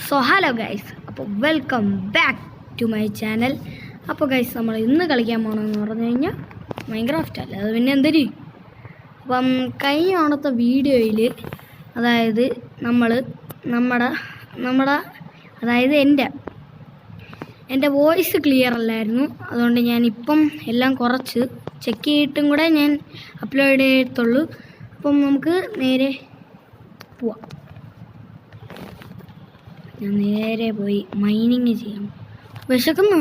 So hello guys, അപ്പോൾ welcome back to my channel. അപ്പോൾ guys, നമ്മൾ ഇന്ന് കളിക്കാൻ പോകണമെന്ന് പറഞ്ഞു കഴിഞ്ഞാൽ മൈൻക്രാഫ്റ്റ് അല്ല, അത് പിന്നെ എന്തൊരു. അപ്പം കഴിഞ്ഞ ഓണത്തെ വീഡിയോയിൽ അതായത് നമ്മുടെ അതായത് എൻ്റെ വോയിസ് ക്ലിയർ അല്ലായിരുന്നു. അതുകൊണ്ട് ഞാനിപ്പം എല്ലാം കുറച്ച് ചെക്ക് ചെയ്തിട്ടും കൂടെ ഞാൻ അപ്ലോഡ് ചെയ്യത്തുള്ളൂ. അപ്പം നമുക്ക് നേരെ പോവാം. ഞാൻ നേരെ പോയി മൈനിങ് ചെയ്യാം. വിശക്കുന്നു.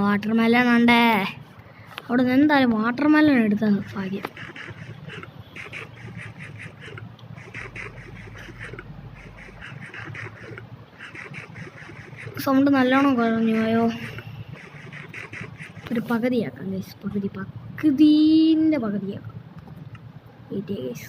വാട്ടർ മെലൺ ഉണ്ടേ. അവിടെ നിന്ന് എന്തായാലും വാട്ടർ മെലൺ എടുത്ത ഭാഗ്യം. സൗണ്ട് നല്ലോണം കുറഞ്ഞു പോയോ? ഒരു പകുതിയാക്കാം ഗൈസ്, പകുതിൻ്റെ പകുതിയാക്കാം. വെയിറ്റ് ചെയ്യാം ഗൈസ്.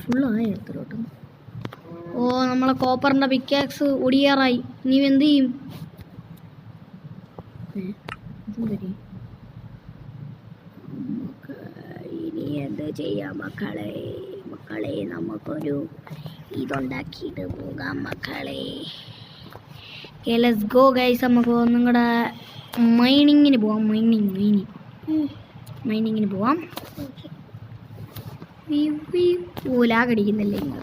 ഫുള്ളായ എത്രയോട്ടും. നമ്മളെ കോപ്പറിൻ്റെ പിക്കാക്സ് ഒടിയാറായി. നീ എന്ത് ചെയ്യും? ഇനി എന്ത് ചെയ്യാം മക്കളെ? നമുക്കൊരു ഇതുണ്ടാക്കിയിട്ട് പോകാം മക്കളെ. Let's go guys. നമുക്ക് ഒന്നും കൂടെ മൈനിങ്ങിന് പോവാം. മൈനിങ്ങിന് പോവാം. ലാഗടിക്കുന്നില്ലേ നിങ്ങൾ?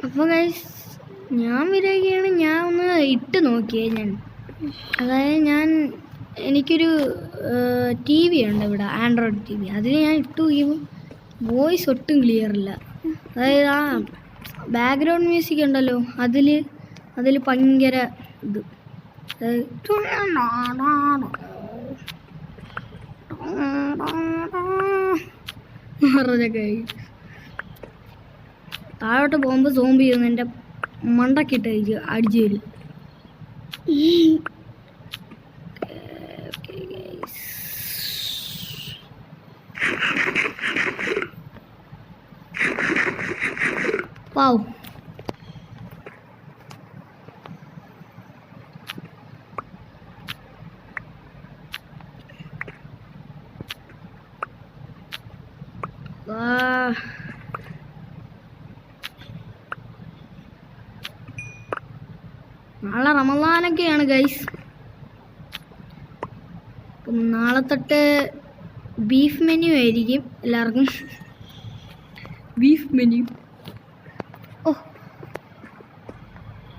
അപ്പോൾ ഗൈസ്, ഞാൻ വിചാരിക്കുകയാണ്, ഞാൻ ഒന്ന് ഇട്ട് നോക്കിയേ. അതായത് എനിക്കൊരു ടി വി ഉണ്ട് ഇവിടെ, ആൻഡ്രോയിഡ് ടി വി. അതിൽ ഞാൻ ഇട്ട് നോക്കിയപ്പോൾ വോയിസ് ഒട്ടും ക്ലിയർ ഇല്ല. അതായത് ആ ബാക്ക്ഗ്രൗണ്ട് മ്യൂസിക് ഉണ്ടല്ലോ, അതിൽ ഭയങ്കര ഇത്. താഴോട്ട് പോകുമ്പോൾ സോംബി ചെയ്യുന്നു. എൻ്റെ മണ്ടക്കിട്ട് അടിച്ചു തരും. വാവ്, നാളെ റമദാനൊക്കെയാണ് ഗൈസ്. അപ്പം നാളെ തൊട്ട് ബീഫ് മെനു ആയിരിക്കും എല്ലാവർക്കും. Beef menu.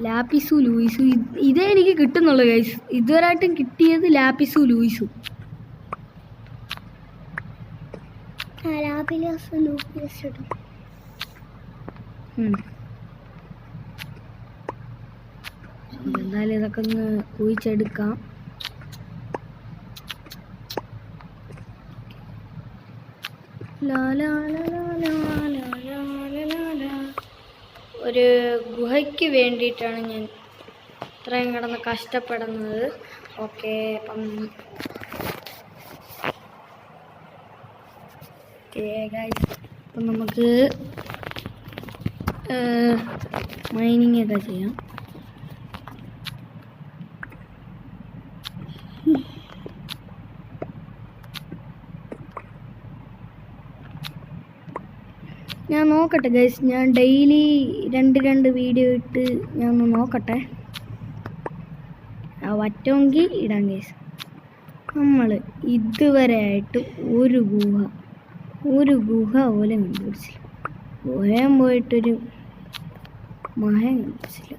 ലാപ്പിസു ലൂയിസു ഇതേ എനിക്ക് കിട്ടുന്നുള്ളൂ ഗൈസ്. ഇതുവരായിട്ടും കിട്ടിയത് ലാപ്പിസു ലൂയിസു. എന്തായാലും ഇതൊക്കെ ഒന്ന് കുഴിച്ചെടുക്കാം. ഒരു ഗുഹയ്ക്ക് വേണ്ടിയിട്ടാണ് ഞാൻ ഇത്രയും കിടന്ന് കഷ്ടപ്പെടുന്നത്. ഓക്കെ, അപ്പം നമുക്ക് മൈനിങ് ഒക്കെ ചെയ്യാം. ഞാൻ നോക്കട്ടെ ഗൈസ്, ഞാൻ ഡെയിലി രണ്ട് വീഡിയോ ഇട്ട് ഞാൻ ഒന്ന് നോക്കട്ടെ. പറ്റുമെങ്കിൽ ഇടാം ഗൈസ്. നമ്മൾ ഇതുവരെ ആയിട്ട് ഒരു ഗുഹ പോലെ കണ്ടുപിടിച്ചില്ല. ഗുഹയും പോയിട്ടൊരു മഹം കണ്ടുപിടിച്ചില്ല.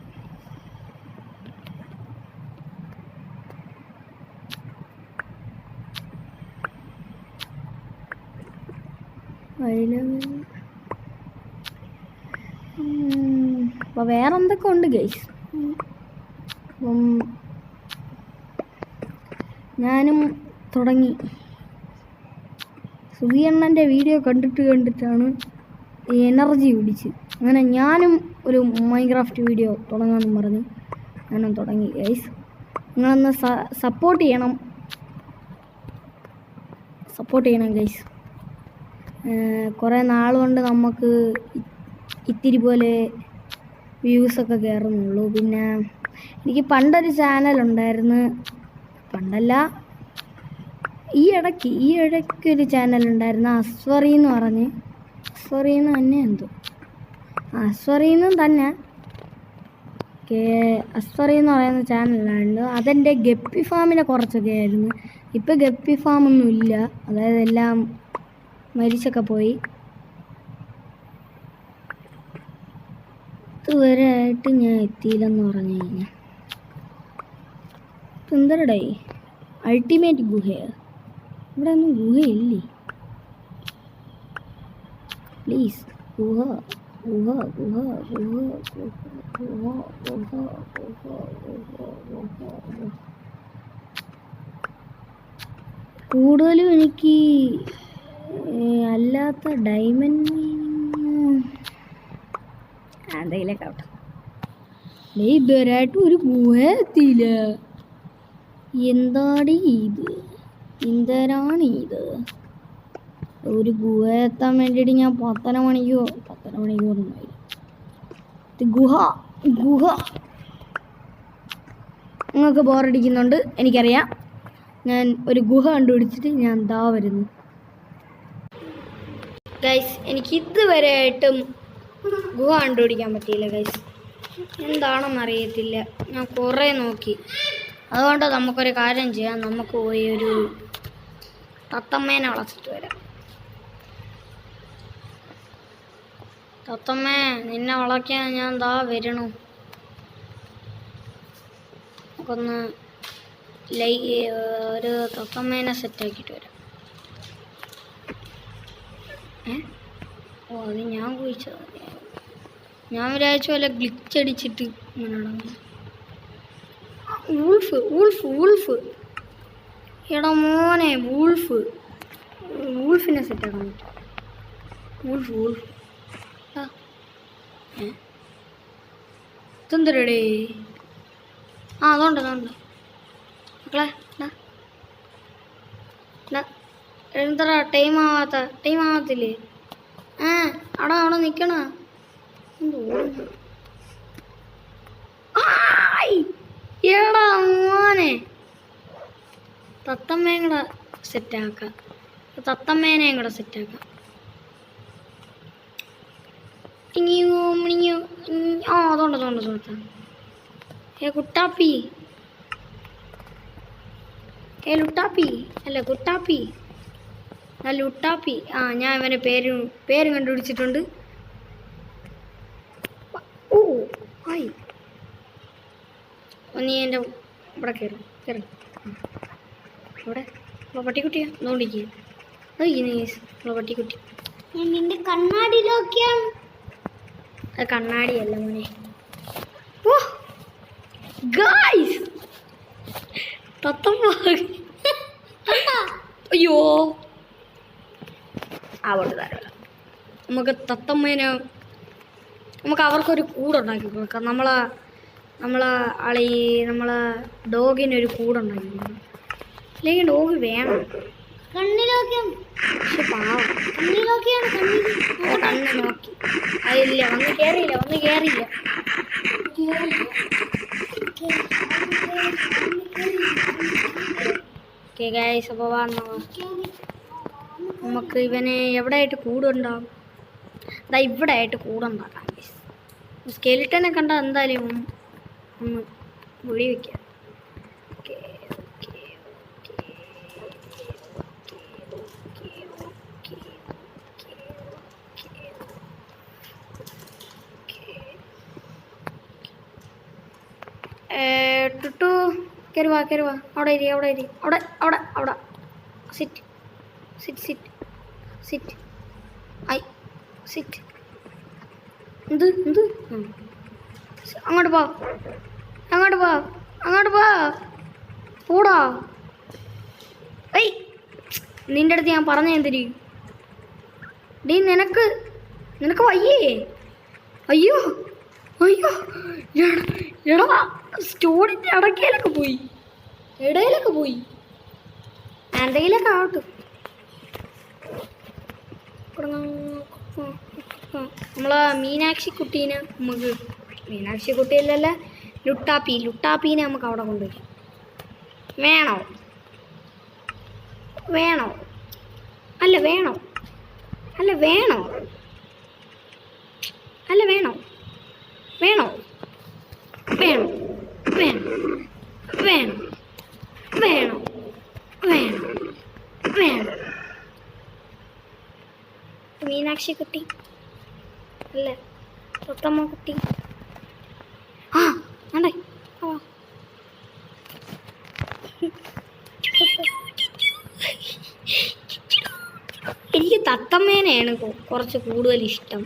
അപ്പോൾ വേറെ എന്തൊക്കെ ഉണ്ട് ഗൈസ്. അപ്പം ഞാനും തുടങ്ങി. സുഖിയണ്ണൻ്റെ വീഡിയോ കണ്ടിട്ടാണ് എനർജി പിടിച്ച്. അങ്ങനെ ഞാനും ഒരു മൈൻക്രാഫ്റ്റ് വീഡിയോ തുടങ്ങാമെന്ന് പറഞ്ഞ് ഞാനും തുടങ്ങി ഗൈസ്. നിങ്ങളൊന്ന് സപ്പോർട്ട് ചെയ്യണം ഗൈസ്. കുറേ നാൾ കൊണ്ട് നമുക്ക് ഇത്തിരി പോലെ വ്യൂസൊക്കെ കയറുന്നുള്ളൂ. പിന്നെ എനിക്ക് പണ്ടൊരു ചാനലുണ്ടായിരുന്നു, പണ്ടല്ല ഈ ഇടയ്ക്കൊരു ചാനലുണ്ടായിരുന്നു, അസ്വറിന്ന് പറഞ്ഞ്, അസ്വറിന്ന് തന്നെ എന്തോ അസ്വറിന്നും തന്നെ അസ്വറി എന്ന് പറയുന്ന ചാനലായിരുന്നു. അതെൻ്റെ ഗപ്പി ഫാമിനെ കുറച്ചൊക്കെ ആയിരുന്നു. ഇപ്പം ഗപ്പി ഫാമൊന്നും ഇല്ല, അതായത് എല്ലാം മരിച്ചൊക്കെ പോയി. ഇതുവരെ ആയിട്ട് ഞാൻ എത്തിയില്ലെന്ന് പറഞ്ഞു കഴിഞ്ഞാൽ എന്തരടേ അൾട്ടിമേറ്റ് ഗുഹയോ? ഇവിടെ ഒന്നും ഗുഹയില്ലേ? പ്ലീസ് ഗുഹ ഗുഹ ഗുഹ ഗുഹ ഗുഹ ഗുഹ ഗുഹ. കൂടുതലും എനിക്ക് അല്ലാത്ത ഡയമണ്ട് എന്തെങ്കിലുമൊക്കെ ആവട്ടെ. ഇതുവരെയായിട്ടും ഒരു ഗുഹ എത്തിയില്ല. എന്താണ് ഇത്? ഒരു ഗുഹ എത്താൻ വേണ്ടിയിട്ട് ഞാൻ 10 മണിക്കൂറൊന്നായി. ഗുഹ നിങ്ങൾക്ക് ബോറടിക്കുന്നുണ്ട് എനിക്കറിയാം. ഞാൻ ഒരു ഗുഹ കണ്ടുപിടിച്ചിട്ട് ഞാൻ ദാ വരുന്നു. ഗൈസ്, എനിക്ക് ഇതുവരെ ആയിട്ടും ഗുഹ കണ്ടുപിടിക്കാൻ പറ്റിയില്ല ഗൈസ്. എന്താണെന്ന് അറിയത്തില്ല. ഞാൻ കുറേ നോക്കി. അതുകൊണ്ട് നമുക്കൊരു കാര്യം ചെയ്യാം, നമുക്ക് പോയി ഒരു തത്തമ്മേനെ വളച്ചിട്ട് വരാം. തത്തമ്മേ, നിന്നെ വളയ്ക്കാൻ ഞാൻ ദാ വരണു. നമുക്കൊന്ന് ഒരു തത്തമ്മേനെ സെറ്റാക്കിയിട്ട് വരാം. ഓ, അത് ഞാൻ കുഴിച്ചത്. ഞാൻ വിചാരിച്ച പോലെ ഗ്ലിച്ച് അടിച്ചിട്ട് ഇങ്ങനെ വൂൾഫ്. എടാ മോനെ, വൂൾഫിനെ സെറ്റാക്കാൻ പറ്റും. വൂൾഫ് ഇതെന്തരടേ? അതുകൊണ്ട് മക്കളെ എന്താ ടൈം ആവാത്തില്ലേ? അവിടെ നിൽക്കണ എടാ മോനെ, തത്തമ്മേനെയും കൂടെ സെറ്റാക്കാം. അതുകൊണ്ട് കുട്ടാപ്പി ലുട്ടാപ്പി. ഞാൻ ഇവനെ പേരും കണ്ടുപിടിച്ചിട്ടുണ്ട്. ഓ ആയി, നീ എൻ്റെ ഇവിടെ കയറും ഇവിടെ പട്ടിക്കുട്ടിയാ നോണ്ടിക്ക്. പട്ടിക്കുട്ടി നിന്റെ കണ്ണാടിയിലൊക്കെയാണ്. അത് കണ്ണാടിയല്ല മോനെ. ഓ ഗായ്സ്, തത്തമ്മ. അയ്യോ, അവിടെ തരാം. നമുക്ക് തത്തമ്മേനെ നമുക്ക് അവർക്കൊരു കൂടുണ്ടാക്കി കൊടുക്കാം. നമ്മളെ ഡോഗിനൊരു കൂടുണ്ടാക്കി കൊടുക്കാം. അല്ലെങ്കിൽ ഡോഗ് വേണം. പക്ഷെ പാവം കണ്ണ് നോക്കി അതില്ല. വന്ന് കയറിയില്ല. ഗൈസ്, അപ്പോൾ നമുക്ക് ഇവനെ എവിടെ ആയിട്ട് കൂടുണ്ടാവും? ഇവിടെ ആയിട്ട് കൂടുണ്ടാക്കാം. സ്കെലിട്ടനെ കണ്ടാൽ എന്തായാലും ഒന്ന് വെടി വയ്ക്കാം. ടുട്ടു കയറുവാ. അവിടെ ഇരി. അവിടെ സിറ്റ്. എന്ത് അങ്ങോട്ട് പോ കൂടാ. നിന്റെ അടുത്ത് ഞാൻ പറഞ്ഞ എന്തിരി ഡീ, നിനക്ക് വയ്യേ? അയ്യോ എടാ, സ്റ്റോറിൻ്റെ ഇടയിലൊക്കെ പോയി എന്തെങ്കിലുമൊക്കെ ആവട്ടെ. നമ്മളെ മീനാക്ഷി കുട്ടീനെ നമുക്ക് മീനാക്ഷി കുട്ടിയല്ലല്ല ലുട്ടാപ്പീനെ നമുക്ക് അവിടെ കൊണ്ടുവരും. വേണോ വേണോ അല്ല വേണോ അല്ല വേണോ അല്ല വേണോ വേണോ വേണോ വേണോ വേണോ വേണോ വേണോ വേണോ മീനാക്ഷി കുട്ടി അല്ല തൊത്തമ്മ കുട്ടി. ആ ആണ്ടേ എനിക്ക് തത്തമ്മേനെയാണ് കുറച്ച് കൂടുതൽ ഇഷ്ടം.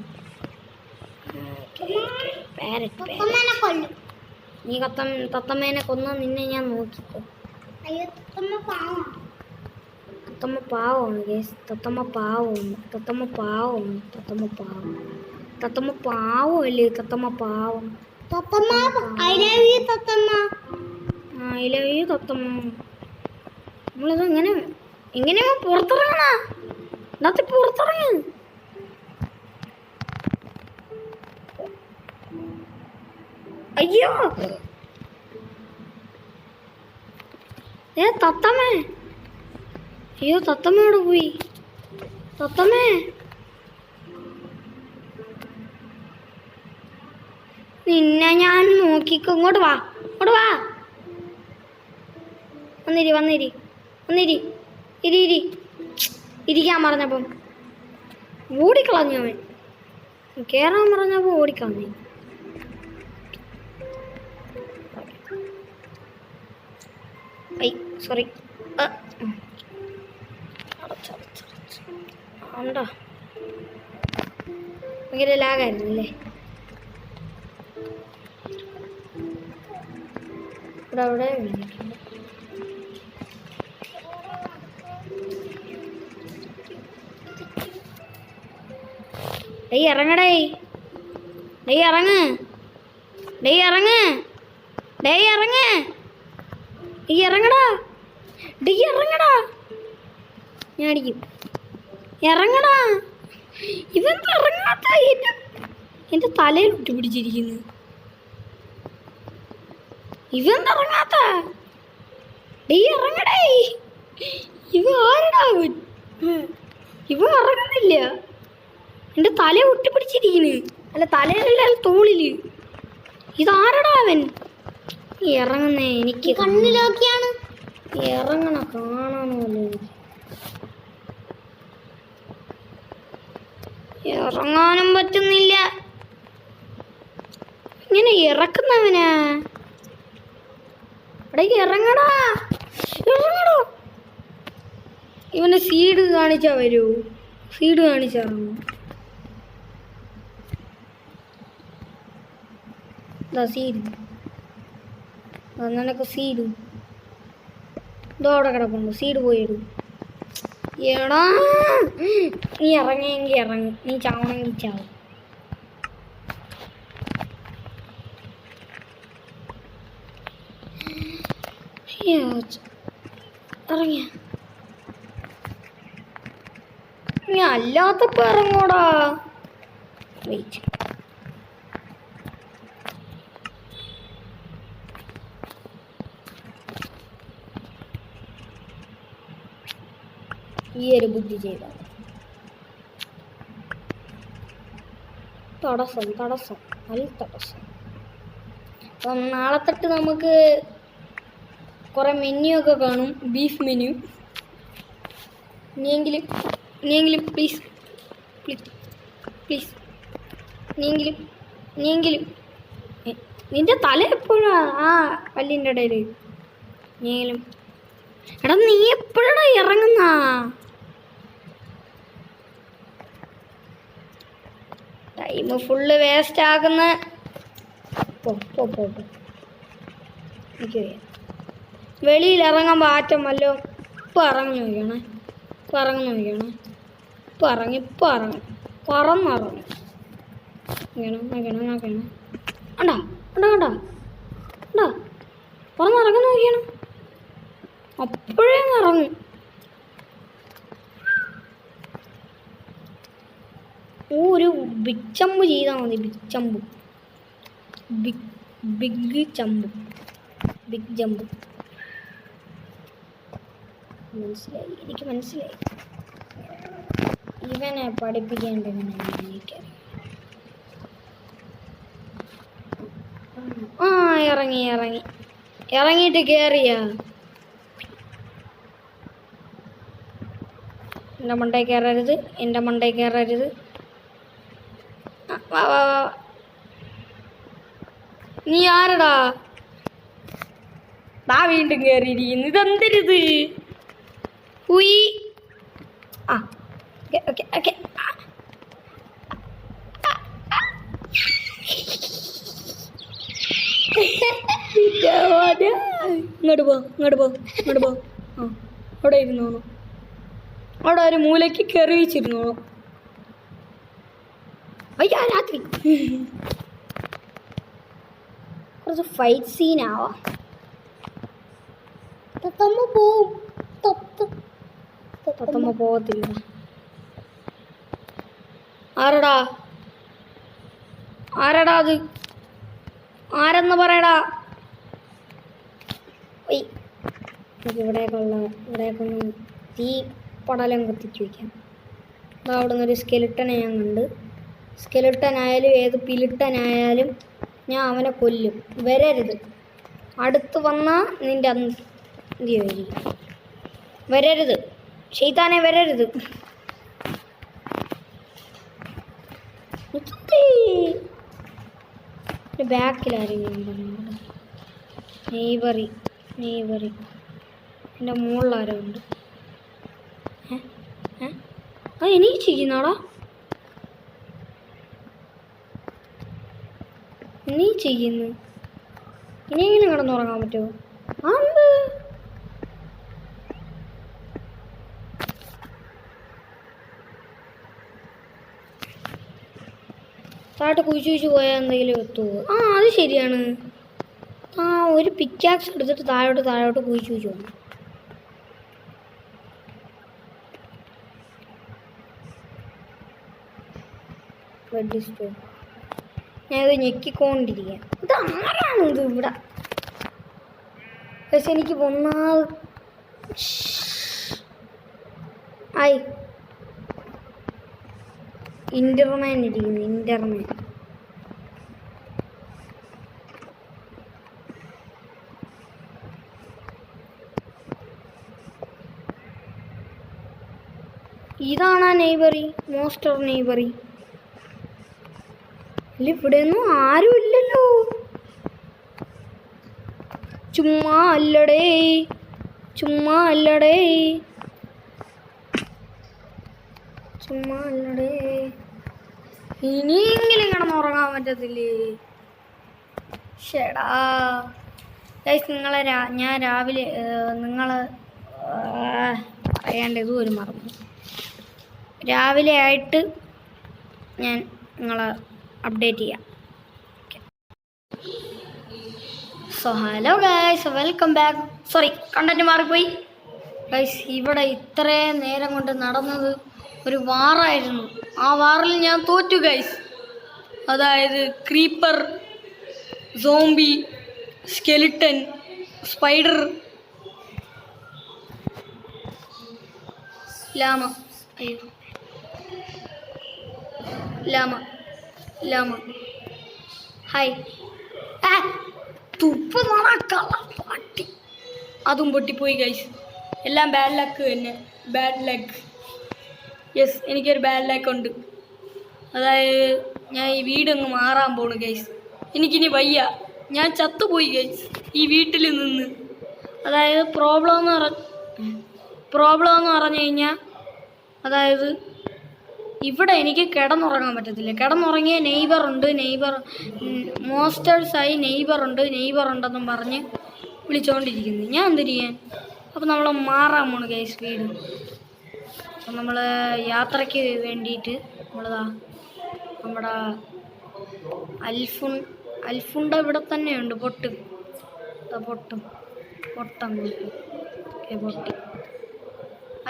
നീ തത്തമ്മേനെ കൊന്ന നിന്നെ ഞാൻ നോക്കിക്കോ. തത്തമ്മ പാവമാണ് കേസ്. തത്തമ്മ പാവമാണ്. തത്തമ്മ പാവമാണ്. തത്തമ്മ പാവം. തത്തമ്മ പാവമല്ലേ? തത്തമ്മ പാവം. ഐ ലവ് യു തത്തമ്മ. നമ്മളിത് എങ്ങനെയാ പുറത്തിറങ്ങണ? ഇന്നത്തെ പുറത്തിറങ്ങ. അയ്യോ തത്തമ്മേ. അയ്യോ തത്തമ്മയോട് പോയി. തത്തമ്മേ നിന്നെ ഞാൻ നോക്കിക്കോ. ഇങ്ങോട്ട് വാ. വന്നിരി ഇരിക്കാൻ പറഞ്ഞപ്പം ഓടിക്കളഞ്ഞു അവൻ. കേറാൻ പറഞ്ഞപ്പോൾ ഓടിക്കളഞ്ഞു. സോറി. ഉണ്ടോ ഭയങ്കര ലാഗായിരുന്നല്ലേ. അവിടെ ഇറങ്ങടേ. ഇറങ്ങ്. ഇറങ്ങടാ. ഞാൻ അടിക്കും. ഇറങ്ങടാ. ഇവൻ ഇറങ്ങാത്ത എന്റെ തലയിൽ ഒട്ടിപ്പിടിച്ചിരിക്കുന്നു. ഇവൻ ഇറങ്ങാത്ത. ഇറങ്ങടേ. ഇവ ആരടാ? ഇവ ഇറങ്ങുന്നില്ല. എന്റെ തല ഒട്ടിപ്പിടിച്ചിരിക്കുന്നു. അല്ല തലയിലല്ല, തോളില്. ഇതാരടാ അവൻ? ഇറങ്ങുന്നേ. എനിക്ക് കണ്ണിലൊക്കെയാണ് ഇറങ്ങണ. കാണാനല്ലോ ഇറങ്ങാനും പറ്റുന്നില്ല. ഇങ്ങനെ ഇറക്കുന്നവനാ. അവിടെ ഇറങ്ങടാ. ഇവനെ സീഡ് കാണിച്ചാ വരൂ. സീഡ് കാണിച്ചിറങ്ങും. സീഡ് നിനക്ക് സീഡ് ഇതോടെ കിടപ്പുണ്ട്. സീഡ് പോയിടും. എടാ നീ ഇറങ്ങിയെങ്കിൽ ഇറങ്ങി. നീ ചാവണമെങ്കിൽ ചാവും. ഇറങ്ങിയ നീ അല്ലാത്തപ്പോ ഇറങ്ങൂടാ. വെയിറ്റ്. ഈ ഒരു ബുദ്ധി ചെയ്ത തടസ്സം നല്ല തടസ്സം. അപ്പം നാളെ തൊട്ട് നമുക്ക് കുറേ മെനു ഒക്കെ കാണും. Beef menu. ഇനിയെങ്കിലും പ്ലീസ് ഇനിയെങ്കിലും നിന്റെ തല എപ്പോഴാ ആ പല്ലിൻ്റെ ഇടയിൽ? ഇനിയെങ്കിലും എടാ നീ എപ്പോഴാ ഇറങ്ങുന്ന? ടൈം ഫുള്ള് വേസ്റ്റ് ആകുന്ന. എനിക്ക് വെളിയിൽ ഇറങ്ങുമ്പോൾ ആറ്റം വല്ലോ. ഇപ്പം ഇറങ്ങി നോക്കിയാണേ. പറന്നിറങ്ങും. നോക്കണം. പറന്നിറങ്ങുന്ന നോക്കിയാണ്. അപ്പോഴേ ഇറങ്ങും. ഒരു ബിഗ് ചമ്പ് ചെയ്താൽ മതി. Big jump, big jump, big jump. മനസ്സിലായി, എനിക്ക് മനസ്സിലായി. ഇവനെ പഠിപ്പിക്കേണ്ടവനാണ് എനിക്കറിയാം. ആ ഇറങ്ങിയിട്ട് കയറിയ എൻ്റെ മണ്ടയിൽ കയറരുത്. വാ വാ വാ. നീ ആരടാ? വീണ്ടും കയറിയിരിക്കുന്നു. ഇതെന്തരുത്? ഉയ്. ആ ഓക്കെ. ഇങ്ങോട്ട് പോ. ആ അവിടെ ഇരുന്നോളൂ. അവിടെ ഒരു മൂലയ്ക്ക് കയറി വെച്ചിരുന്നോളൂ. അയ്യാ രാത്രി കുറച്ച് ഫൈറ്റ് സീനാവാ. തത്തമ്മ പോകത്തില്ല. ആരടാ അത്? ആരെന്ന് പറയടാ. ഇവിടെയൊക്കെ ഒന്ന് തീ പടലം കത്തിച്ച് വയ്ക്കാം. അവിടെ നിന്നൊരു സ്കെലിട്ടനെ ഞാൻ കണ്ട്. സ്കെലിട്ടനായാലും ഏത് പിലിട്ടനായാലും ഞാൻ അവനെ കൊല്ലും. വരരുത്, അടുത്ത് വന്നാൽ നിൻ്റെ അന്ത്യമായിരിക്കും. വരരുത് ശൈത്താനെ, വരരുത്. ബാക്കിലാരെങ്കിലും പറഞ്ഞു. നെയ്ബറി എൻ്റെ മുകളിലാരോ ഉണ്ട്. എനിക്ക് ചെയ്യുന്നാടാ, നീ ചെയ്യുന്നു. ഇനിയെങ്കിലും കിടന്നുറങ്ങാൻ പറ്റുമോ? ഉണ്ട്. താഴോട്ട് കുഴിച്ചു പോയാൽ എന്തെങ്കിലും എത്തുമോ? അത് ശരിയാണ്. ഒരു പിക്കാക്സ് എടുത്തിട്ട് താഴോട്ട് കുഴിച്ചു പോകണം. ഞാനിത് ഞെക്കിക്കൊണ്ടിരിക്കുക. ഇത് ആരാണിത് ഇവിടെ? പക്ഷെ എനിക്ക് ഇന്റർമാൻ ഇരിക്കുന്നു. ഇന്റർമാൻ ഇതാണ് നെയ്ബറി, മോസ്റ്റർ നെയ്ബറി. ഇവിടെയൊന്നും ആരും ഇല്ലല്ലോ. ചുമ്മാ അല്ലടേ. ഇനിയെങ്കിലും കിടന്നുറങ്ങാൻ പറ്റത്തില്ലേ? ഷെടാ ഗൈസ്, ഞാൻ രാവിലെ പറയേണ്ടത് ഒരു മറന്നു. രാവിലെ ആയിട്ട് ഞാൻ നിങ്ങളെ അപ്ഡേറ്റ് ചെയ്യാം. So hello guys, welcome back. Sorry, content മാറിപ്പോയി ഗൈസ്. ഇവിടെ ഇത്രയും നേരം കൊണ്ട് നടന്നത് ഒരു വാറായിരുന്നു. ആ വാറിൽ ഞാൻ തോറ്റു ഗൈസ്. അതായത് ക്രീപ്പർ, സോംബി, സ്കെലിട്ടൻ, സ്പൈഡർ, ലാമ. ഹായ്. തുപ്പ് പാട്ടി. അതും പൊട്ടിപ്പോയി ഗൈസ്. എല്ലാം ബാഡ് ലക്ക് തന്നെ. Bad luck. യെസ്, എനിക്കൊരു ബാഡ് ലക്ക് ഉണ്ട്. അതായത് ഞാൻ ഈ വീടങ്ങ് മാറാൻ പോണു ഗൈസ്. എനിക്കിനി വയ്യ. ഞാൻ ചത്തുപോയി ഗൈസ് ഈ വീട്ടിൽ നിന്ന്. അതായത് പ്രോബ്ലം എന്ന് പറഞ്ഞു കഴിഞ്ഞാൽ, അതായത് ഇവിടെ എനിക്ക് കിടന്നുറങ്ങാൻ പറ്റത്തില്ല. കിടന്നുറങ്ങിയ നെയ്ബറുണ്ട്, മോസ്റ്റേഴ്സായി നെയ്ബറുണ്ടെന്നും പറഞ്ഞ് വിളിച്ചുകൊണ്ടിരിക്കുന്നു. ഞാൻ എന്ത് ചെയ്യാൻ? അപ്പോൾ നമ്മൾ മാറാൻ പോണു ഗൈസ് വീട്. അപ്പം നമ്മൾ യാത്രയ്ക്ക് വേണ്ടിയിട്ട് നമ്മുടെ അൽഫുണ്ട ഇവിടെ തന്നെയുണ്ട്. പൊട്ടി.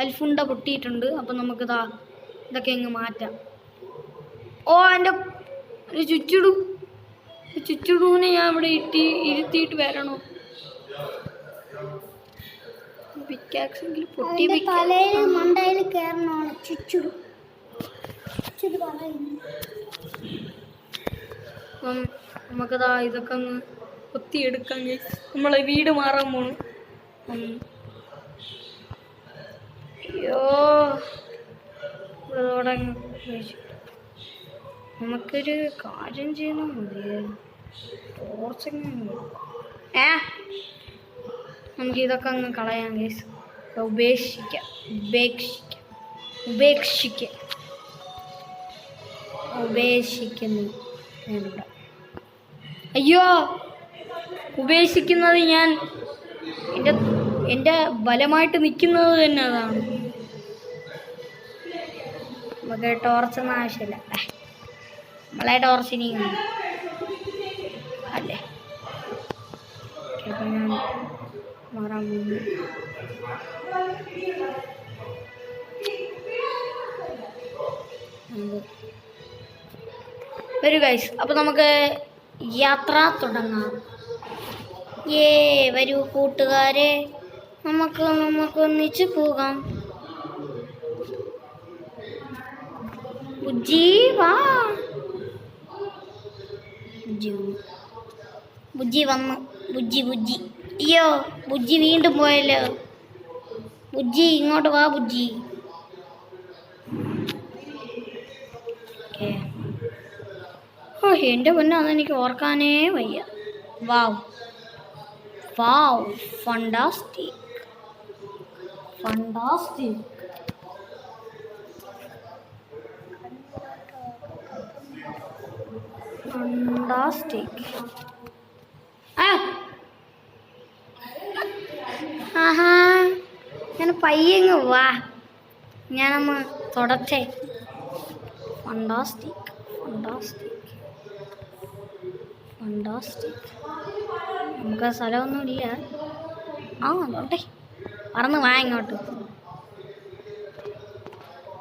അൽഫുണ്ട പൊട്ടിയിട്ടുണ്ട്. അപ്പം നമുക്കിതാ ഇതൊക്കെ ഇങ്ങ് മാറ്റാം. ഓ എൻ്റെ ഒരു ചുറ്റുടൂനെ ഞാൻ ഇവിടെ ഇരുത്തിയിട്ട് വരണോ? പിക്കാക്സെങ്കിലും പൊട്ടി തലയിൽ മണ്ടയിൽ കയറണമാണ് ചുറ്റുടു. അപ്പം നമുക്കതാ ഇതൊക്കെ ഒന്ന് കൊത്തിയെടുക്കാം. നമ്മളെ വീട് മാറാൻ പോണു. അയ്യോ ഇവിടെ നമുക്കൊരു കാര്യം ചെയ്യണം. നമുക്ക് ഇതൊക്കെ അങ്ങ് കളയാം ഗൈസ്. ഉപേക്ഷിക്കുന്നു ഞാനിവിടെ. അയ്യോ ഉപേക്ഷിക്കുന്നത് ഞാൻ എൻ്റെ ബലമായിട്ട് നിൽക്കുന്നത് തന്നെ അതാണ്. നമുക്ക് ടോർച്ചൊന്നും ആവശ്യമില്ല. നമ്മളെ ടോർച്ചിനി അല്ലേ. അപ്പം ഞാൻ മാറാൻ പോകുന്നു. വരൂ ഗൈസ്, അപ്പം നമുക്ക് യാത്ര തുടങ്ങാം. വരൂ കൂട്ടുകാരെ, നമുക്ക് ഒന്നിച്ച് പോകാം. ബുജ്ജി വാ. ബുജ്ജി വന്നു. ബുജ്ജി അയ്യോ ബുജ്ജി വീണ്ടും പോയല്ലോ. ബുജ്ജി ഇങ്ങോട്ട് വാ ബുജ്ജി. ഓ എൻ്റെ പൊന്നെ, അതെനിക്ക് ഓർക്കാനേ വയ്യ. വാവ് ഫണ്ടാസ്റ്റിക്. ആഹാ ഞാൻ പയ്യങ്ങ് വാ, ഞാനൊന്ന് തുടച്ചേ. ഫണ്ടാസ്റ്റിക്. നമുക്ക് സ്ഥലമൊന്നും ഇല്ല. തൊട്ടെ പറന്ന് വാ ഇങ്ങോട്ട്.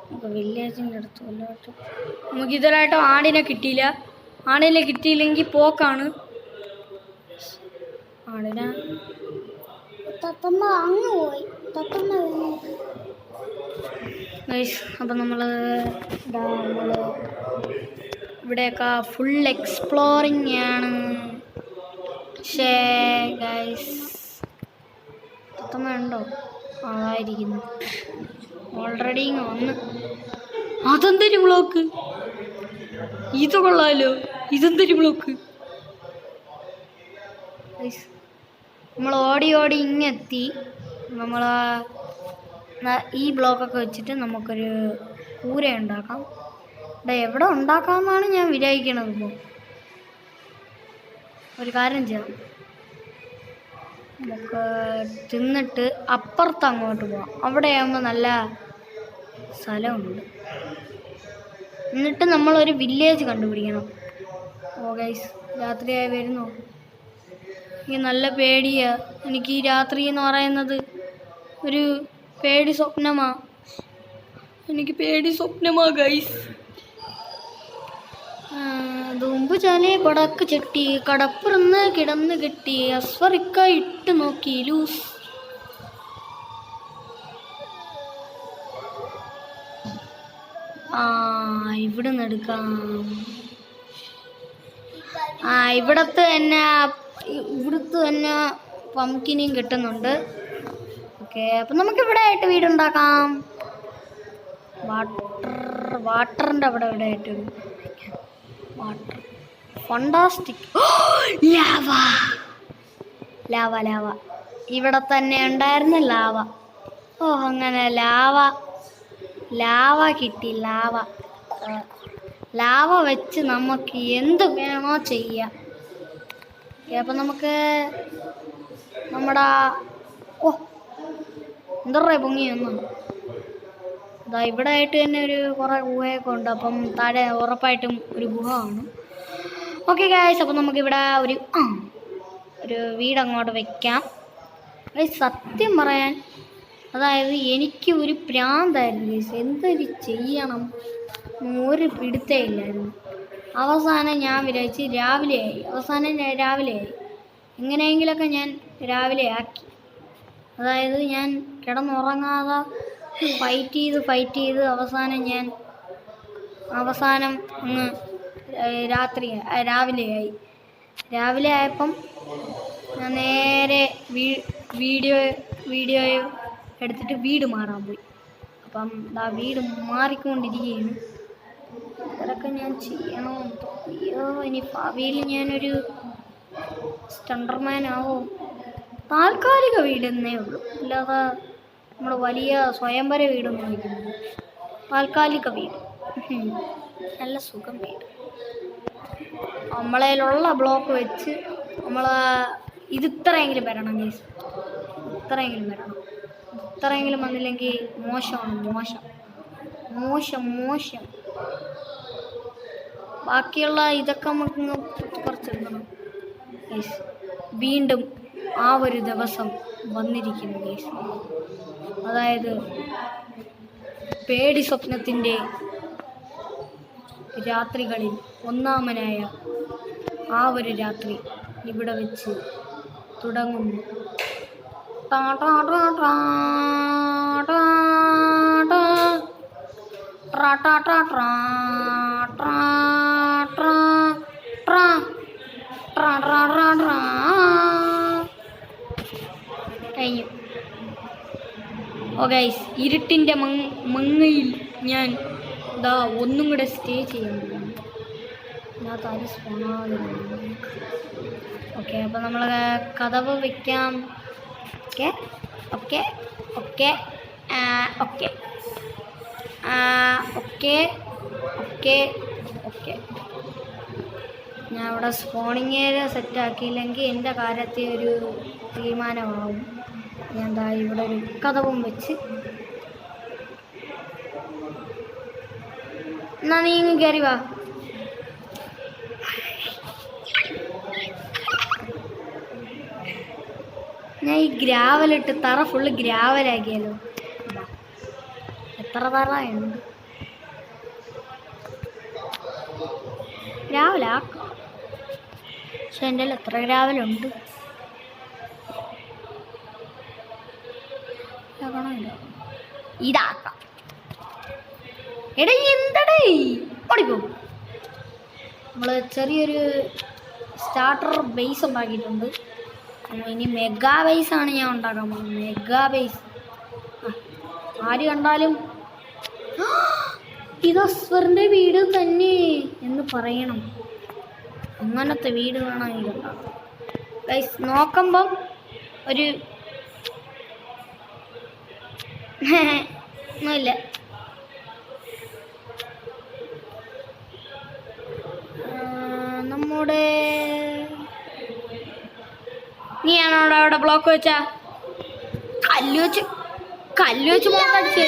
നമുക്ക് വില്ലേജിൻ്റെ അടുത്ത് വല്ലതും. നമുക്ക് ഇതുവരായിട്ടും ആടിനെ കിട്ടിയില്ല. ആടിനെ കിട്ടിയില്ലെങ്കിൽ പോക്കാണ്. ആടിനെ തത്തമ്മ അങ്ങ് പോയി. തത്തമ്മ അപ്പം നമ്മൾ ഇവിടെയൊക്കെ ഫുൾ എക്സ്പ്ലോറിങ് ആണ്. പക്ഷേ ഗൈസ് തത്തമ്മ ഉണ്ടോ? അതായിരിക്കുന്നു. ഓൾറെഡി വന്ന്. അതെന്തൊരു ബ്ലോക്ക്! ഇത് കൊള്ളാമല്ലോ. ഇതെന്തൊരു ബ്ലോക്ക്! നമ്മൾ ഓടി ഇങ്ങെത്തി. നമ്മൾ ഈ ബ്ലോക്കൊക്കെ വെച്ചിട്ട് നമുക്കൊരു കൂര ഉണ്ടാക്കാം. എവിടെ ഉണ്ടാക്കാമെന്നാണ് ഞാൻ വിചാരിക്കണത്. ഇപ്പോൾ ഒരു കാര്യം ചെയ്യാം, നമുക്ക് തിന്നിട്ട് അപ്പുറത്ത് അങ്ങോട്ട് പോവാം. അവിടെയാകുമ്പോൾ നല്ല സ്ഥലമുണ്ട്. എന്നിട്ട് നമ്മളൊരു വില്ലേജ് കണ്ടുപിടിക്കണം. ഓ ഗൈസ്, രാത്രിയായി വരുന്നു. എനിക്ക് നല്ല പേടിയാ. എനിക്ക് ഈ രാത്രി എന്ന് പറയുന്നത് ഒരു പേടി സ്വപ്നമാ. എനിക്ക് പേടി സ്വപ്നമാ ഗൈസ്. തുമ്പ് ചാലേ പടക്ക് ചെട്ടി കടപ്പുറന്ന് കിടന്ന് കെട്ടി അസ്വറിക്ക ഇട്ട് നോക്കി ലൂസ്. ഇവിടെ നിന്ന് എടുക്കാം. ഇവിടുത്തെ തന്നെ പംകിനെയും കിട്ടുന്നുണ്ട്. ഓക്കെ, അപ്പം നമുക്കിവിടെ ആയിട്ട് വീടുണ്ടാക്കാം. വാട്ടറിൻ്റെ അവിടെ ഇവിടെ ആയിട്ട് വാട്ടർ ഫണ്ടാസ്റ്റിക്. ലാവ ഇവിടെ തന്നെ ഉണ്ടായിരുന്ന ലാവ. അങ്ങനെ ലാവ കിട്ടി. ലാവ വെച്ച് നമുക്ക് എന്ത് വേണോ ചെയ്യാം. അപ്പം നമുക്ക് നമ്മുടെ എന്താ പൊങ്ങിയൊന്നും ഇവിടെ ആയിട്ട് തന്നെ ഒരു കുറേ ഗുഹയൊക്കെ ഉണ്ട്. അപ്പം താഴെ ഉറപ്പായിട്ടും ഒരു ഗുഹ കാണും. ഓക്കെ ഗായ്സ്, അപ്പം നമുക്കിവിടെ ഒരു വീടങ്ങോട്ട് വെക്കാം. സത്യം പറയാൻ അതായത് എനിക്ക് ഒരു പ്രാന്തായിരുന്നു ഗൈസ്. എന്തൊരു ചെയ്യണം ഒരു പിടുത്തമില്ലായിരുന്നു. അവസാനം ഞാൻ വിചാരിച്ച് രാവിലെയായി. രാവിലെയായി. എങ്ങനെയെങ്കിലൊക്കെ ഞാൻ രാവിലെ ആക്കി. അതായത് ഞാൻ കിടന്നുറങ്ങാതെ ഫൈറ്റ് ചെയ്ത് അവസാനം അങ്ങ് രാവിലെയായി. രാവിലെ ആയപ്പം ഞാൻ നേരെ വീഡിയോ എടുത്തിട്ട് വീട് മാറാൻ പോയി. അപ്പം വീട് മാറിക്കൊണ്ടിരിക്കുകയാണ്. അതൊക്കെ ഞാൻ ചെയ്യണോ? അയ്യോ, ഇനി ഭാവിയിൽ ഞാനൊരു സ്റ്റണ്ടർമാൻ ആവും. താൽക്കാലിക വീടെന്നേ ഉള്ളൂ, അല്ലാതെ നമ്മൾ വലിയ സ്വയംവര വീടൊന്നും വയ്ക്കുന്നില്ല. താൽക്കാലിക വീട്, നല്ല സുഖം വീട്. നമ്മളതിലുള്ള ബ്ലോക്ക് വെച്ച് ഇത് ഇത്രയെങ്കിലും വരണം ഗൈസ്. ഇത്രയെങ്കിലും വന്നില്ലെങ്കിൽ മോശമാണ്. മോശം. ബാക്കിയുള്ള ഇതൊക്കെ നമുക്ക് കുറച്ചെടുക്കണം ഗൈസ്. വീണ്ടും ആ ഒരു ദിവസം വന്നിരിക്കുന്നു ഗൈസ്. അതായത് പേടി സ്വപ്നത്തിൻ്റെ രാത്രികളിൽ ഒന്നാമനായ ആ ഒരു രാത്രി ഇവിടെ വെച്ച് തുടങ്ങുന്നു. കഴിഞ്ഞു. ഓ ഗൈസ്, ഇരുട്ടിൻ്റെ മങ്ങയിൽ ഞാൻ ഒന്നും കൂടെ സ്റ്റേ ചെയ്യാൻ പോകുന്നു. ഓക്കെ, അപ്പോൾ നമ്മൾ കതവ് വെക്കാം. ഓക്കെ. ഞാൻ ഇവിടെ സ്പോണിങ് ഏരിയ സെറ്റാക്കിയില്ലെങ്കിൽ എൻ്റെ കാര്യത്തിൽ ഒരു തീരുമാനമാവും. ഞാൻ ഇവിടെ ഒരു കതവും വെച്ച്, എന്നാ നീ ഇങ്ങ് കയറി വാ. ഞാൻ ഈ ഗ്രാവലിട്ട് തറ ഫുള്ള് ഗ്രാവലാക്കിയാലോ? എത്ര തറയുണ്ട്? ഗ്രാവലാക്കാം. പക്ഷെ എൻ്റെ എത്ര ഗ്രാവലുണ്ട്? ഇതാക്കാം. എടേ എന്തടേ ഓടിപ്പോ. നമ്മൾ ചെറിയൊരു സ്റ്റാർട്ടർ ബേസ് ഉണ്ടാക്കിയിട്ടുണ്ട്. ഇനി മെഗാ ബേസാണ് ഞാൻ ഉണ്ടാക്കാൻ പോകുന്നത്. മെഗാ ബേസ് ആര് കണ്ടാലും ഇത് അസ്വറിൻ്റെ വീട് തന്നെ എന്ന് പറയണം. അങ്ങനത്തെ വീട് വേണം എനിക്ക് ഉണ്ടാക്കാം ഗൈസ്. നോക്കുമ്പം ഒരു ഒന്നുമില്ല. നമ്മുടെ നീയാണോ അവിടെ ബ്ലോക്ക് വെച്ചാ? കല്ല് വെച്ച് മോത്തടിച്ച്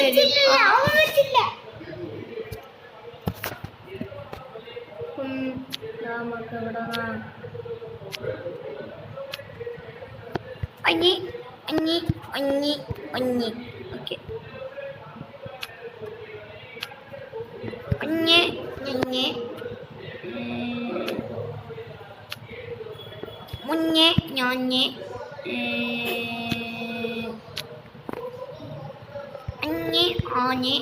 നമുക്ക് ഇവിടെ ഓക്കെ. മുന്നേ ഞാഞ്ഞ് അഞ്ഞ് ആഞ്ഞ്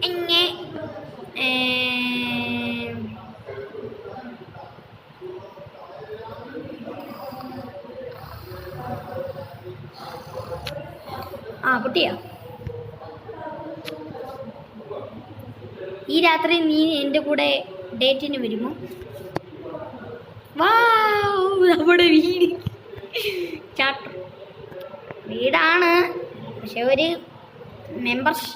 അഞ്ഞ് പൊട്ടിയാ. ഈ രാത്രി നീ എൻ്റെ കൂടെ ഡേറ്റിന് വരുമോ? നമ്മുടെ വീടാണ്, പക്ഷെ ഒരു മെമ്പർസ്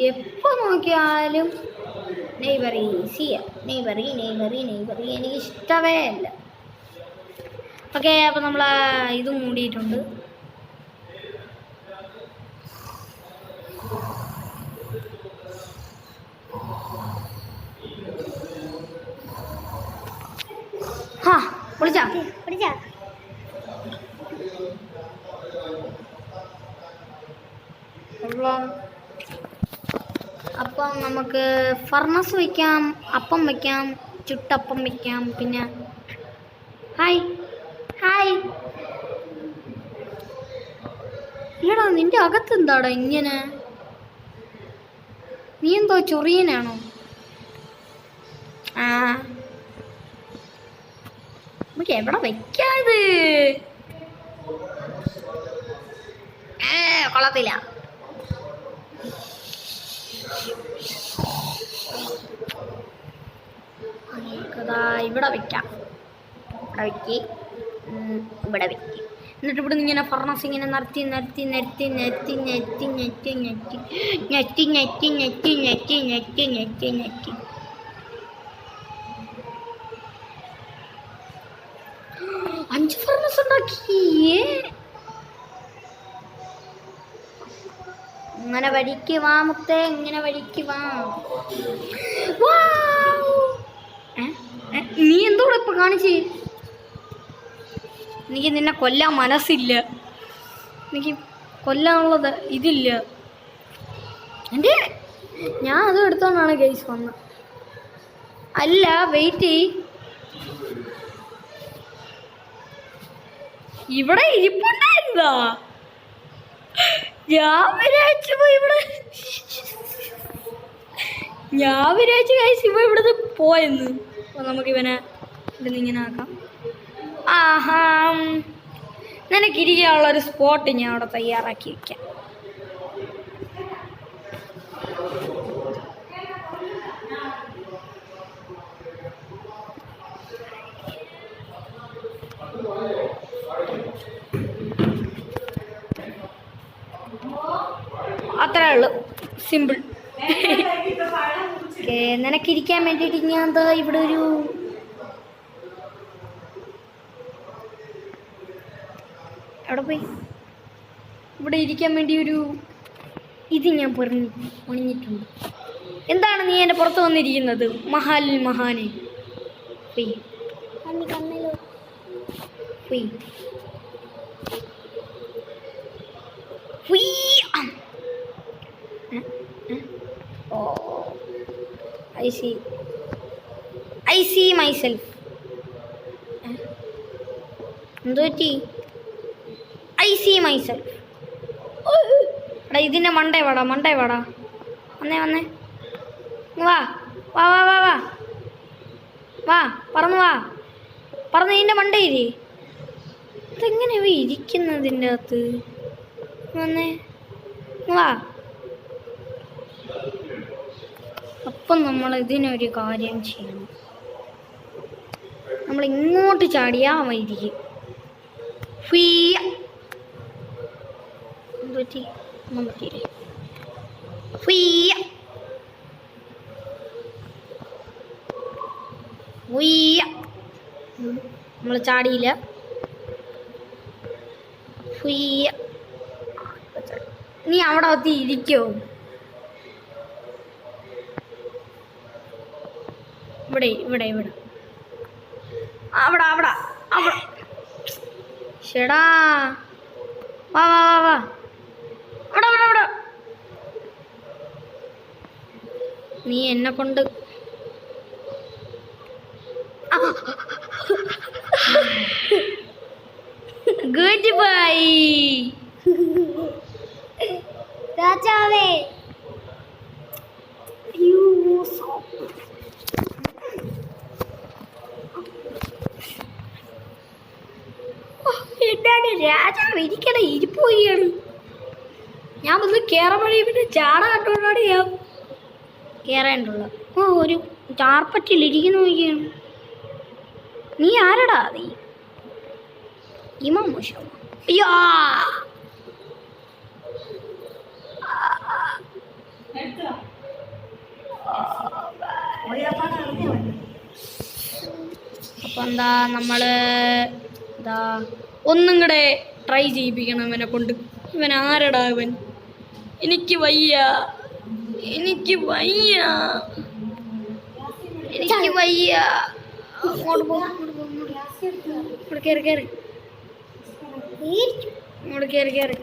എപ്പോൾ നോക്കിയാലും നെയ്ബറി എനിക്ക് ഇഷ്ടമേ അല്ല. ഓക്കെ, അപ്പോൾ നമ്മൾ ഇത് മൂടിയിട്ടുണ്ട്. ഹാ, വിളിച്ചാ പിടിച്ചാ അപ്പം നമുക്ക് ഫർണസ് വയ്ക്കാം, അപ്പം വയ്ക്കാം, ചുട്ടപ്പം വയ്ക്കാം. പിന്നെ ഹായ് ഹായ്, ഇല്ലടാ നിന്റെ അകത്ത് എന്താടാ ഇങ്ങനെ? നീ എന്തോ ചൊറിയനാണോ? ആ, നമുക്ക് എവിടെ വയ്ക്കാത്? കൊള്ളത്തില്ല. നമുക്കതാ ഇവിടെ വയ്ക്കാം. ഇവിടെ വയ്ക്കി, ഇവിടെ വയ്ക്കി. എന്നിട്ട് ഇവിടെ ഇങ്ങനെ ഫർണസ് ഇങ്ങനെ നിർത്തി നിർത്തി നിർത്തി നിർത്തി ഞെത്തി ഞെത്തി ഞെത്തി ഞെത്തി ഞെത്തി ഞെത്തി ഞെത്തി ഞെത്തി ഞെത്തി ഞെത്തി. അഞ്ച് ഫർണസ് ഉണ്ടാക്കിയേ. ഇങ്ങനെ വഴിക്ക് വാ മുത്തേ, ഇങ്ങനെ വഴിക്ക് വാ. നീ എന്തോടെ ഇപ്പൊ കാണിച്ച്? എനിക്ക് നിന്നെ കൊല്ലാൻ മനസ്സില്ല, എനിക്ക് കൊല്ലാനുള്ളത് ഇതില്ല. എൻ്റെ ഞാൻ അതും എടുത്തോണ്ടാണ് ഗൈസ് വന്നത്. അല്ല വെയിറ്റ്, ഇവിടെ ഇരിപ്പുണ്ടായിരുന്നോ? ഞാൻ വിചാരിച്ചു ഇവിടെ, ഞാൻ വിചാരിച്ചു ഗൈസ് ഇവ ഇവിടുന്ന് പോയെന്ന്. അപ്പോൾ നമുക്കിവനെ ഇവിടുന്ന് ഇങ്ങനെ ആക്കാം. ആഹാ, നിനക്കിരിക്കാനുള്ളൊരു സ്പോട്ട് ഞാൻ അവിടെ തയ്യാറാക്കി വയ്ക്കാം. അത്രേ ഉള്ളു, സിമ്പിൾ. നിനക്കിരിക്കാൻ വേണ്ടിയിട്ട് ഞാൻ എന്താ ഇവിടെ ഒരു എവിടെ പോയി, ഇവിടെ ഇരിക്കാൻ വേണ്ടി ഒരു ഇത് ഞാൻ പണിഞ്ഞിട്ടുണ്ട്. എന്താണ് നീ എൻ്റെ പുറത്ത് വന്നിരിക്കുന്നത്? മഹാലിൽ മഹാനെ പോയി പോയി I see myself. എന്തു പറ്റി? I see myself. എടാ ഇതിൻ്റെ മണ്ടേ വാടാ, മണ്ടേ വാടാ, വന്നേ വന്നേ, വാ വാ വാ വാ വാ വാ, പറന്നു വാ, പറന്ന് ഇതിൻ്റെ മണ്ടയിരി. ഇതെങ്ങനെ ഇരിക്കുന്നതിൻ്റെ അകത്ത്? വന്നേ വാ. അപ്പം നമ്മൾ ഇതിനൊരു കാര്യം ചെയ്യണം. നമ്മൾ ഇങ്ങോട്ട് ചാടിയാ മതിരിക്കും. പറ്റി ഒന്നും പറ്റിയില്ലേ? നമ്മൾ ചാടിയില്ല. നീ അവിടെ ഒത്തി ഇരിക്കോ? ഇവിടെ ഇവിടെ ഇവിടെ അവിടെ അവിടെ അവിടെ. ഷെടാ വാ വാ വാ വാ, അവിടെ അവിടെ അവിടെ. നീ എന്നെ കൊണ്ട് ഗുഡ് ബൈ രാജാവേ. എന്താണ് രാജാവ് ഇരിക്കണ ഇരിപ്പോയാണ്. ഞാൻ വന്ന് കയറാൻ വഴി പിന്നെ ചാട കണ്ടുകൊണ്ടാണ് ഞാൻ കയറേണ്ടുള്ളത്. ഒരു ചാർപ്പറ്റിലിരിക്കുന്ന നോക്കിയാണ്. നീ ആരടാ? നീ മോശം. അയ്യോ അപ്പം എന്താ നമ്മള് ദാ ഒന്നും കൂടെ ട്രൈ ചെയ്യിപ്പിക്കണം ഇവനെ കൊണ്ട്. ഇവൻ ആരടാ ഇവൻ? എനിക്ക് വയ്യ, എനിക്ക് വയ്യ, എനിക്ക് വയ്യ. അങ്ങോട്ട് പോ, ഇങ്ങോട്ട് കയറി കയറി, ഇങ്ങോട്ട് കയറി കയറി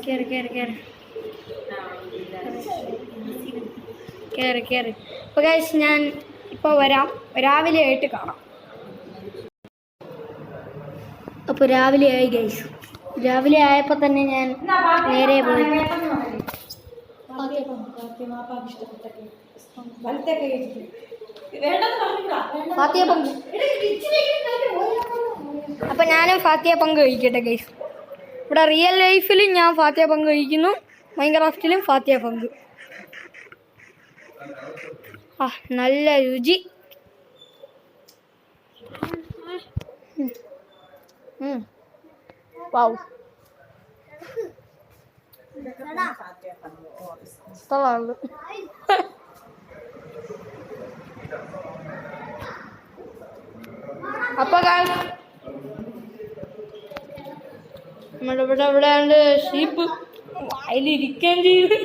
കയറി കയറി കയറി കയറി കയറി. അപ്പോൾ ഗൈസ് ഞാൻ ഇപ്പോൾ വരാം, രാവിലെ ആയിട്ട് കാണാം. അപ്പോൾ രാവിലെ ആയി ഗൈസ്. രാവിലെ ആയപ്പോൾ തന്നെ ഞാൻ നേരെ പോയി ഫാത്തിയ പങ്ക്. അപ്പം ഞാനും ഫാത്തിയ പങ്ക് കഴിക്കട്ടെ ഗൈസ്. ഇവിടെ റിയൽ ലൈഫിലും ഞാൻ ഫാത്തിയ പങ്ക് കഴിക്കുന്നു, മൈൻക്രാഫ്റ്റിലും ഫാത്തിയ പങ്ക്. ആ നല്ല രുചി. വാവ്, സ്ഥലമാണ്. അപ്പൊ നമ്മളിവിടെ ഇവിടെ ഉണ്ട് ഷീപ്പ് വായിലിരിക്കാൻ ചെയ്ത്.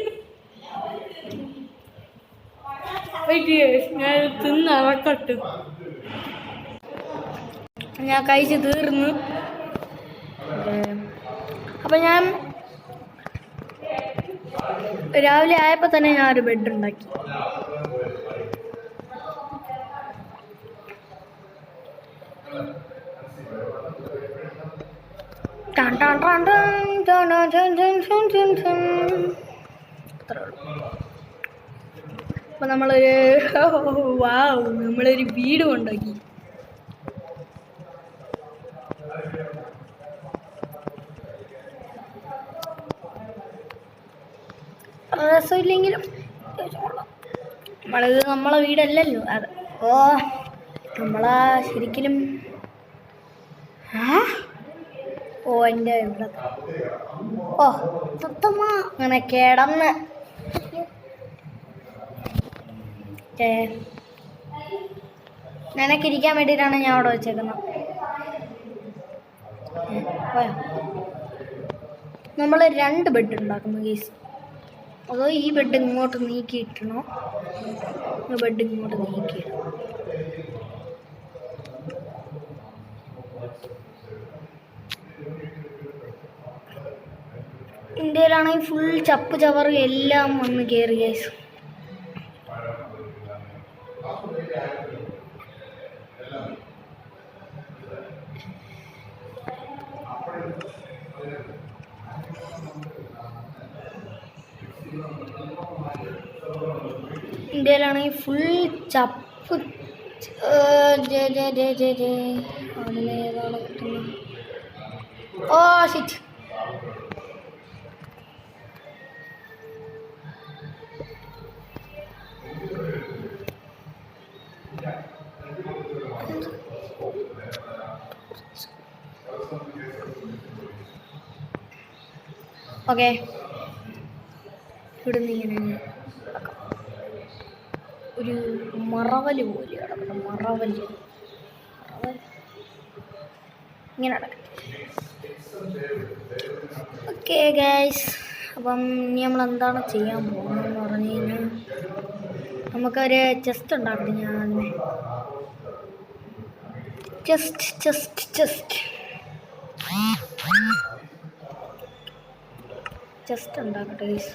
ഞാൻ തിന്നിറക്കട്ട്. ഞാൻ കഴിച്ച് തീർന്നു. അപ്പം ഞാൻ രാവിലെ ആയപ്പോൾ തന്നെ ഞാൻ ഒരു ബെഡ് ഉണ്ടാക്കി. അപ്പൊ നമ്മളൊരു വീടും ഉണ്ടാക്കി. രസമില്ലെങ്കിലും നമ്മളെ വീടല്ലല്ലോ അത്. നമ്മളാ ശരിക്കും എൻ്റെ ഇവിടെ സത്തമ്മ അങ്ങനെ കിടന്ന് നിനക്കിരിക്കാൻ വേണ്ടിയിട്ടാണ് ഞാൻ അവിടെ വെച്ചേക്കുന്നത്. നമ്മൾ 2 ബെഡ് ഉണ്ടാക്കുന്നു ഗീസ്. അതോ ഈ ബെഡ് ഇങ്ങോട്ട് നീക്കിയിട്ടണോ? ബെഡ് ഇങ്ങോട്ട് നീക്കിയിടണം. ഇന്ത്യയിലാണെങ്കിൽ ഫുൾ ചപ്പ് ചവറ് എല്ലാം വന്ന് കയറി ഗൈസ്. ഇന്ത്യയിലാണെങ്കിൽ ഫുൾ ചപ്പ്. Oh shit. ഓക്കെ, ഇവിടുന്ന് ഇങ്ങനെ ഒരു മറവല് പോലെ കിടക്കണം. മറവല് ഇങ്ങനെ കിടക്കണം. ഓക്കെ ഗൈസ്, അപ്പം ഇനി നമ്മൾ എന്താണ് ചെയ്യാൻ പോകുന്നതെന്ന് പറഞ്ഞു കഴിഞ്ഞാൽ നമുക്കൊരു ചെസ്റ്റ് ഉണ്ടാക്കണം. ഞാൻ ചെസ്റ്റ് ഉണ്ടാക്കട്ടെ ഗൈസ്.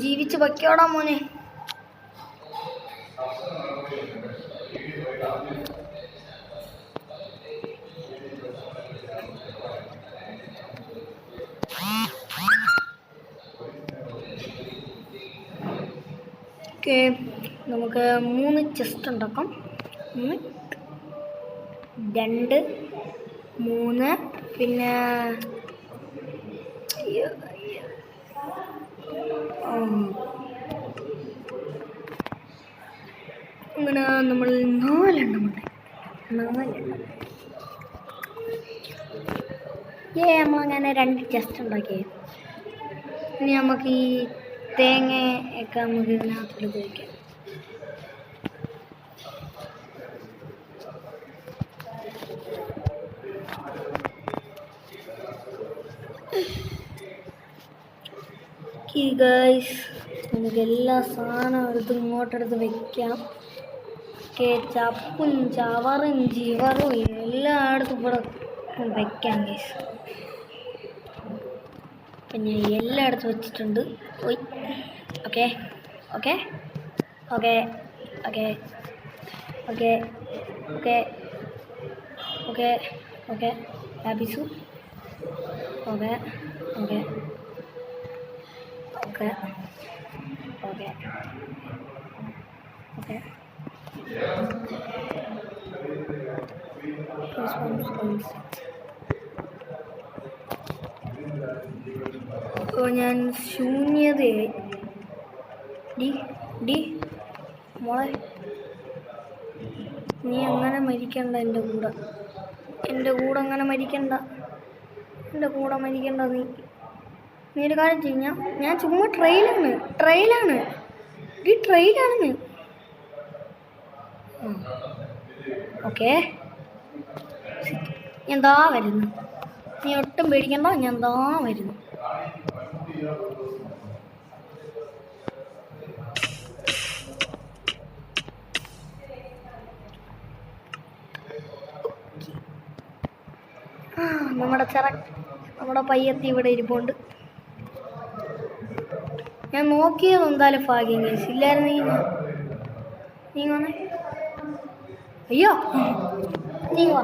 ജീവിച്ച് വയ്ക്കോടാ മോനെ. ഓക്കെ, നമുക്ക് 3 ചെസ്റ്റ് ഉണ്ടാക്കാം. 1 2 3 പിന്നെ അങ്ങനെ നമ്മൾ 4 എണ്ണം ഉണ്ട്. 4 എണ്ണം. നമ്മളങ്ങനെ 2 ചെസ്റ്റ് ഉണ്ടാക്കി. ഇനി നമുക്ക് ഈ തേങ്ങ ഒക്കെ നമുക്ക് ഇതിനകത്തോട്ട് ഉപയോഗിക്കാം. ഈ ഗൈസ് നമുക്ക് എല്ലാ സാധനവും എടുത്ത് ഇങ്ങോട്ടെടുത്ത് വെക്കാം. ചപ്പും ചവറും ചിവറും എല്ലായിടത്തും ഇവിടെ വെക്കാം ഗൈസ്. പിന്നെ എല്ലായിടത്തും വെച്ചിട്ടുണ്ട്. ഓയ് okay okay okay okay okay okay okay okay ഹാപ്പിസു okay okay okay okay okay അപ്പോൾ ഞാൻ ശൂന്യതയായി. ഡി മോളെ നീ അങ്ങനെ മരിക്കണ്ട. എൻ്റെ കൂടെ അങ്ങനെ മരിക്കണ്ട. എൻ്റെ കൂടെ മരിക്കണ്ട. നീ ഒരു കാര്യം ചെയ്യും. ഞാൻ ചുമ്മാ ട്രെയിലാണ് ഓക്കെ. ഞാൻ ദാ വരുന്നു. നീ ഒട്ടും പേടിക്കണ്ട. ഞാൻ ദാ വരുന്നു. നമ്മുടെ പയ്യത്തി ഇവിടെ ഇരിപ്പുണ്ട്. ഞാൻ നോക്കിയത് എന്തായാലും ഭാഗ്യം കേസ് ഇല്ലായിരുന്നു. നീ വന്നേ. അയ്യോ നീ വാ.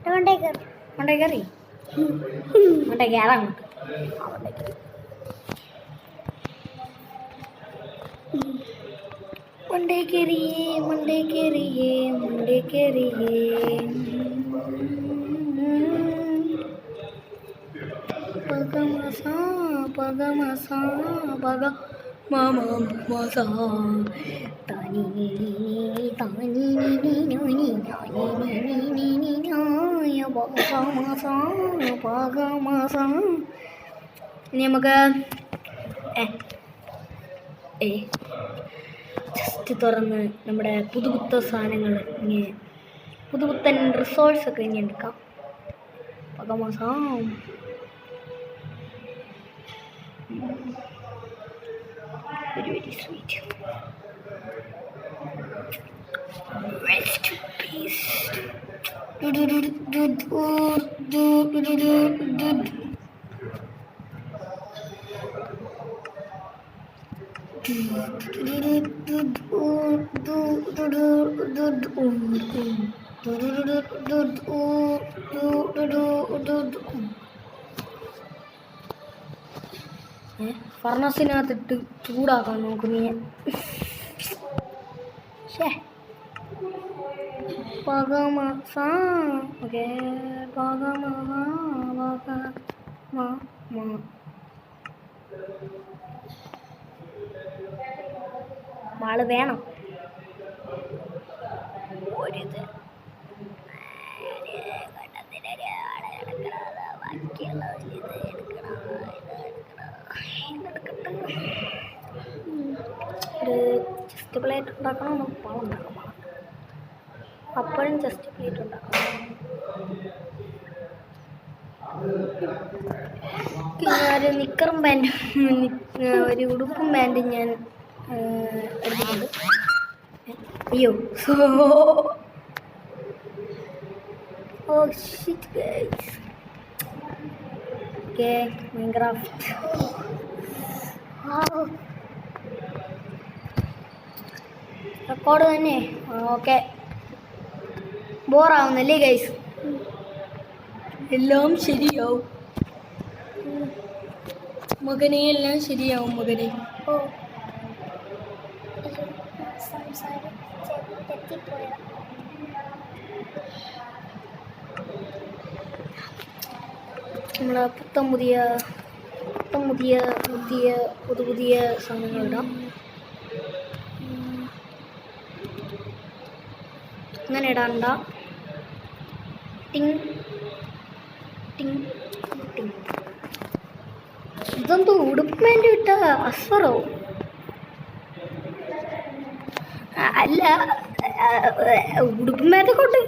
മണ്ടേ കയറി മണ്ടേ കയറാൻ മണ്ടേ കയറിയേ. പഗമസാ മാമാ താനി ഇനി നമുക്ക് ജസ്റ്റ് തുറന്ന് നമ്മുടെ പുതുപുത്ത സാധനങ്ങൾ ഇനി പുതുപുത്തൻ റിസോഴ്സൊക്കെ ഇനി എടുക്കാം. പഗമസാം very sweet. Rest in peace. ഫർണസിനകത്തിട്ട് ചൂടാക്കാൻ നോക്കും നീ. ഓക്കെ വാള് വേണം. ഒരിത് ഒരു ചെസ്റ്റ് പ്ലേറ്റ് ഉണ്ടാക്കണം. പാളുണ്ടാക്കണം. അപ്പോഴും ചെസ്റ്റ് പ്ലേറ്റ് ഉണ്ടാക്കണം. ഒരു നിക്കറും പാൻറ്റും ഒരു ഉടുപ്പും പാൻറ്റും ഞാൻ എടുത്തിട്ടുണ്ട്. അയ്യോ oh shit guys. Okay Minecraft record തന്നെ. ഓക്കെ ബോറാവുന്നല്ലേ ഗൈസ്? എല്ലാം ശരിയാവും മകനെ, എല്ലാം ശരിയാവും മകനെ. ഓ നമ്മളെ പുതിയ സാധനങ്ങൾ ഇടാം. അങ്ങനെ ഇടാണ്ട. ടിങ് ടിങ് ടിങ്. ഇതെന്തോ ഉടുപ്പ് വേണ്ടി വിട്ട അസ്വറോ? അല്ല ഉടുപ്പ് മേത്തെ കൊണ്ട്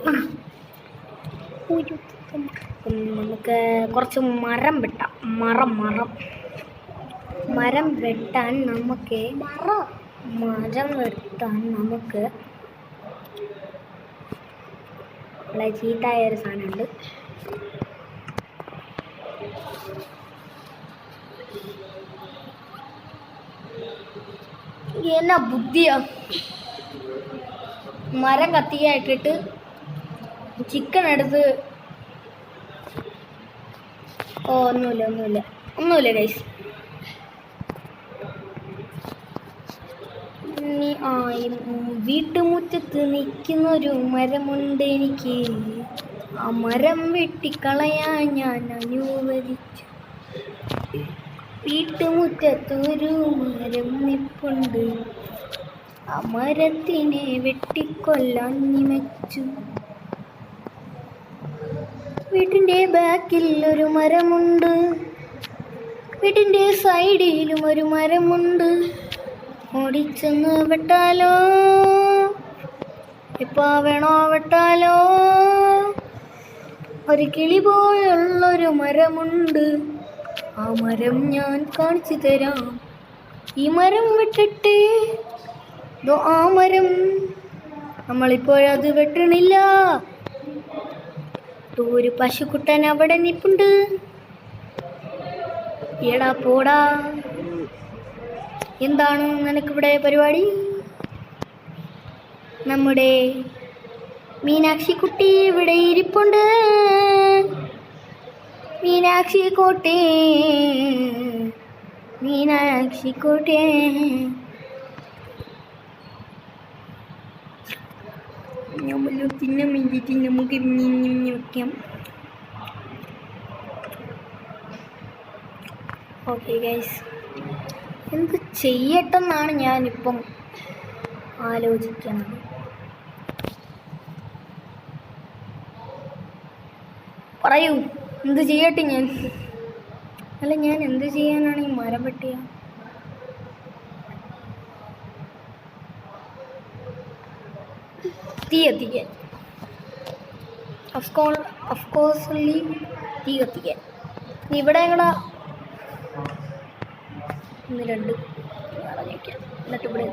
നമുക്ക് കുറച്ച് മരം വെട്ടാം. മരം മരം വെട്ടാൻ നമുക്ക് വളരെ ചീത്തായ ഒരു സാധനമുണ്ട്. എന്നാ ബുദ്ധിയാ, മരം കത്തിയായിട്ടിട്ട് ചിക്കൻ എടുത്ത് ഒന്നുമില്ല ഗൈസ്. വീട്ടുമുറ്റത്ത് നിൽക്കുന്നൊരു മരമുണ്ട് എനിക്ക്, ആ മരം വെട്ടിക്കളയാൻ ഞാൻ അനുവദിച്ചു. വീട്ടുമുറ്റത്തൊരു മരം നിപ്പുണ്ട്, ആ മരത്തിനെ വെട്ടിക്കൊല്ലാൻ നിമച്ചു. വീട്ടിൻ്റെ ബാക്കിൽ ഒരു മരമുണ്ട്, വീട്ടിൻ്റെ സൈഡിലും ഒരു മരമുണ്ട്. ഓടിച്ചെന്ന് വെട്ടാലോ, ഇപ്പാ വേണോ വെട്ടാലോ? ഒരു കിളി പോലുള്ളൊരു മരമുണ്ട്, ആ മരം ഞാൻ കാണിച്ചു തരാം. ഈ മരം വെട്ടട്ടെ, ആ മരം നമ്മളിപ്പോഴത് വെട്ടണില്ല. ഒരു പശുക്കുട്ടൻ അവിടെ നിൽപ്പുണ്ട്. എടാ പോടാ, എന്താണ് നിനക്കിവിടെ പരിപാടി? നമ്മുടെ മീനാക്ഷി കുട്ടി ഇവിടെ ഇരിപ്പുണ്ട്. മീനാക്ഷി കുട്ടി നമ്മൾ തിന്നാൻ വേണ്ടിയിട്ട് നമുക്ക് വയ്ക്കാം. ഓക്കെ ഗൈസ്, എന്ത് ചെയ്യട്ടെന്നാണ് ഞാനിപ്പം ആലോചിക്കുന്നത്. പറയൂ, എന്ത് ചെയ്യട്ടെ ഞാൻ? ഞാൻ എന്ത് ചെയ്യാനാണ് ഈ മരം വെട്ടിയ? തീ കത്തിക്കാൻ, ഓഫ്കോഴ്സ്ലി തീ കത്തിക്കാൻ. ഇവിടെ എങ്ങടാ? 1 2 കളഞ്ഞേക്കാം. എന്നിട്ട് ഇവിടെ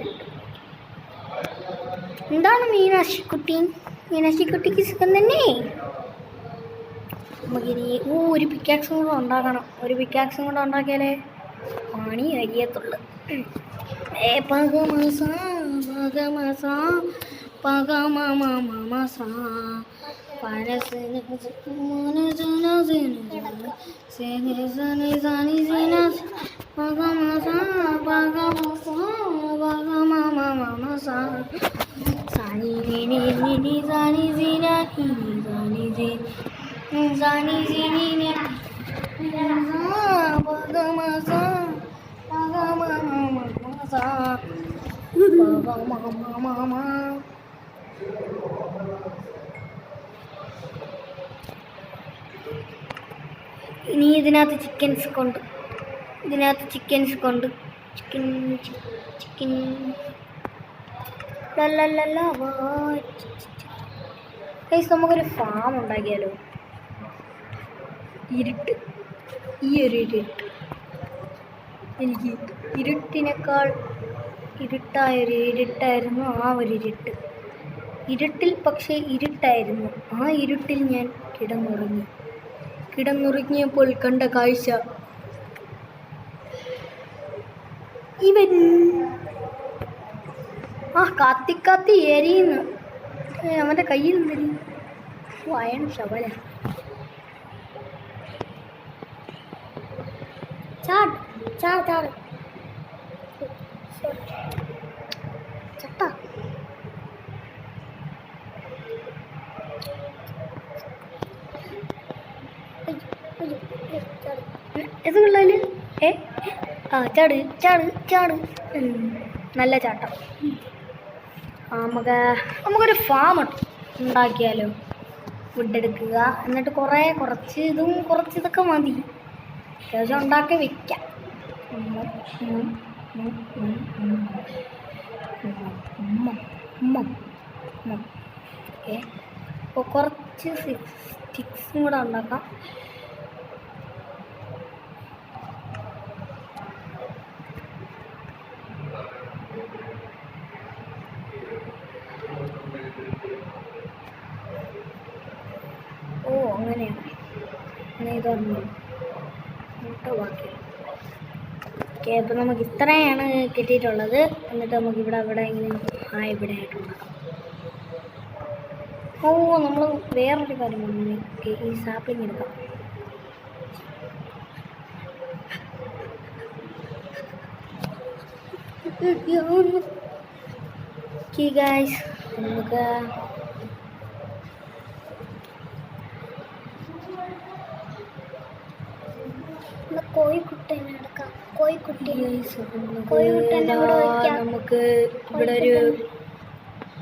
എന്താണ് മീനാക്ഷിക്കുട്ടിക്ക് സുഖം തന്നെ? നമുക്കിനി ഒരു പിക്കാക്സും കൂടെ ഉണ്ടാക്കണം. ഒരു പിക്കാക്സും കൂടെ ഉണ്ടാക്കിയാലേ പണി കഴിയത്തുള്ളു. ഇനി ഇതിനകത്ത് ചിക്കൻസ് കൊണ്ട് ചിക്കൻ നമുക്കൊരു ഫാം ഉണ്ടാക്കിയാലോ? ഇരുട്ട്, ഈ ഒരു ഇരുട്ട്, എനിക്ക് ഇരുട്ടിനേക്കാൾ ഇരുട്ടായൊരു ഇരുട്ടായിരുന്നു ആ ഒരു ഇരുട്ട്. ഇരുട്ടിൽ പക്ഷേ ഇരുട്ടായിരുന്നു. ആ ഇരുട്ടിൽ ഞാൻ കിടന്നുറങ്ങിയപ്പോൾ കണ്ട കാഴ്ച ഇവൻ കത്തി എരിയുന്നു. അവൻ്റെ കയ്യിൽ നിന്നിരി വയൻ ശബല. ചാട് ചട്ട. ഇത് പിള്ളേര് ചാട്. നല്ല ചാട്ടം. നമുക്കൊരു ഫാം ഉണ്ടാക്കിയാലോ? ഫുഡ് എടുക്കുക, എന്നിട്ട് കുറച്ച് ഇതൊക്കെ മതി. അത്യാവശ്യം ഉണ്ടാക്കി വെക്കാം. ഓക്കെ, അപ്പോൾ കുറച്ച് സ്റ്റിക്സും കൂടെ ഉണ്ടാക്കാം. അങ്ങനെയാണ്. എന്നാൽ ഇതൊന്നും ബാക്കി. ഓക്കെ, അപ്പോൾ നമുക്ക് ഇത്രയാണ് കിട്ടിയിട്ടുള്ളത്. എന്നിട്ട് നമുക്ക് ഇവിടെ എങ്കിലും ഇവിടെ ആയിട്ടുണ്ടാക്കാം. ഓ, നമ്മൾ വേറൊരു കാര്യം പറഞ്ഞു. ഈ സാപ്ലിങ് എടുക്കാം. ഓക്കെ ഗൈസ്, നമുക്ക് കോഴിക്കുട്ടനെ എടുക്കാം. നമുക്ക് ഇവിടെ ഒരു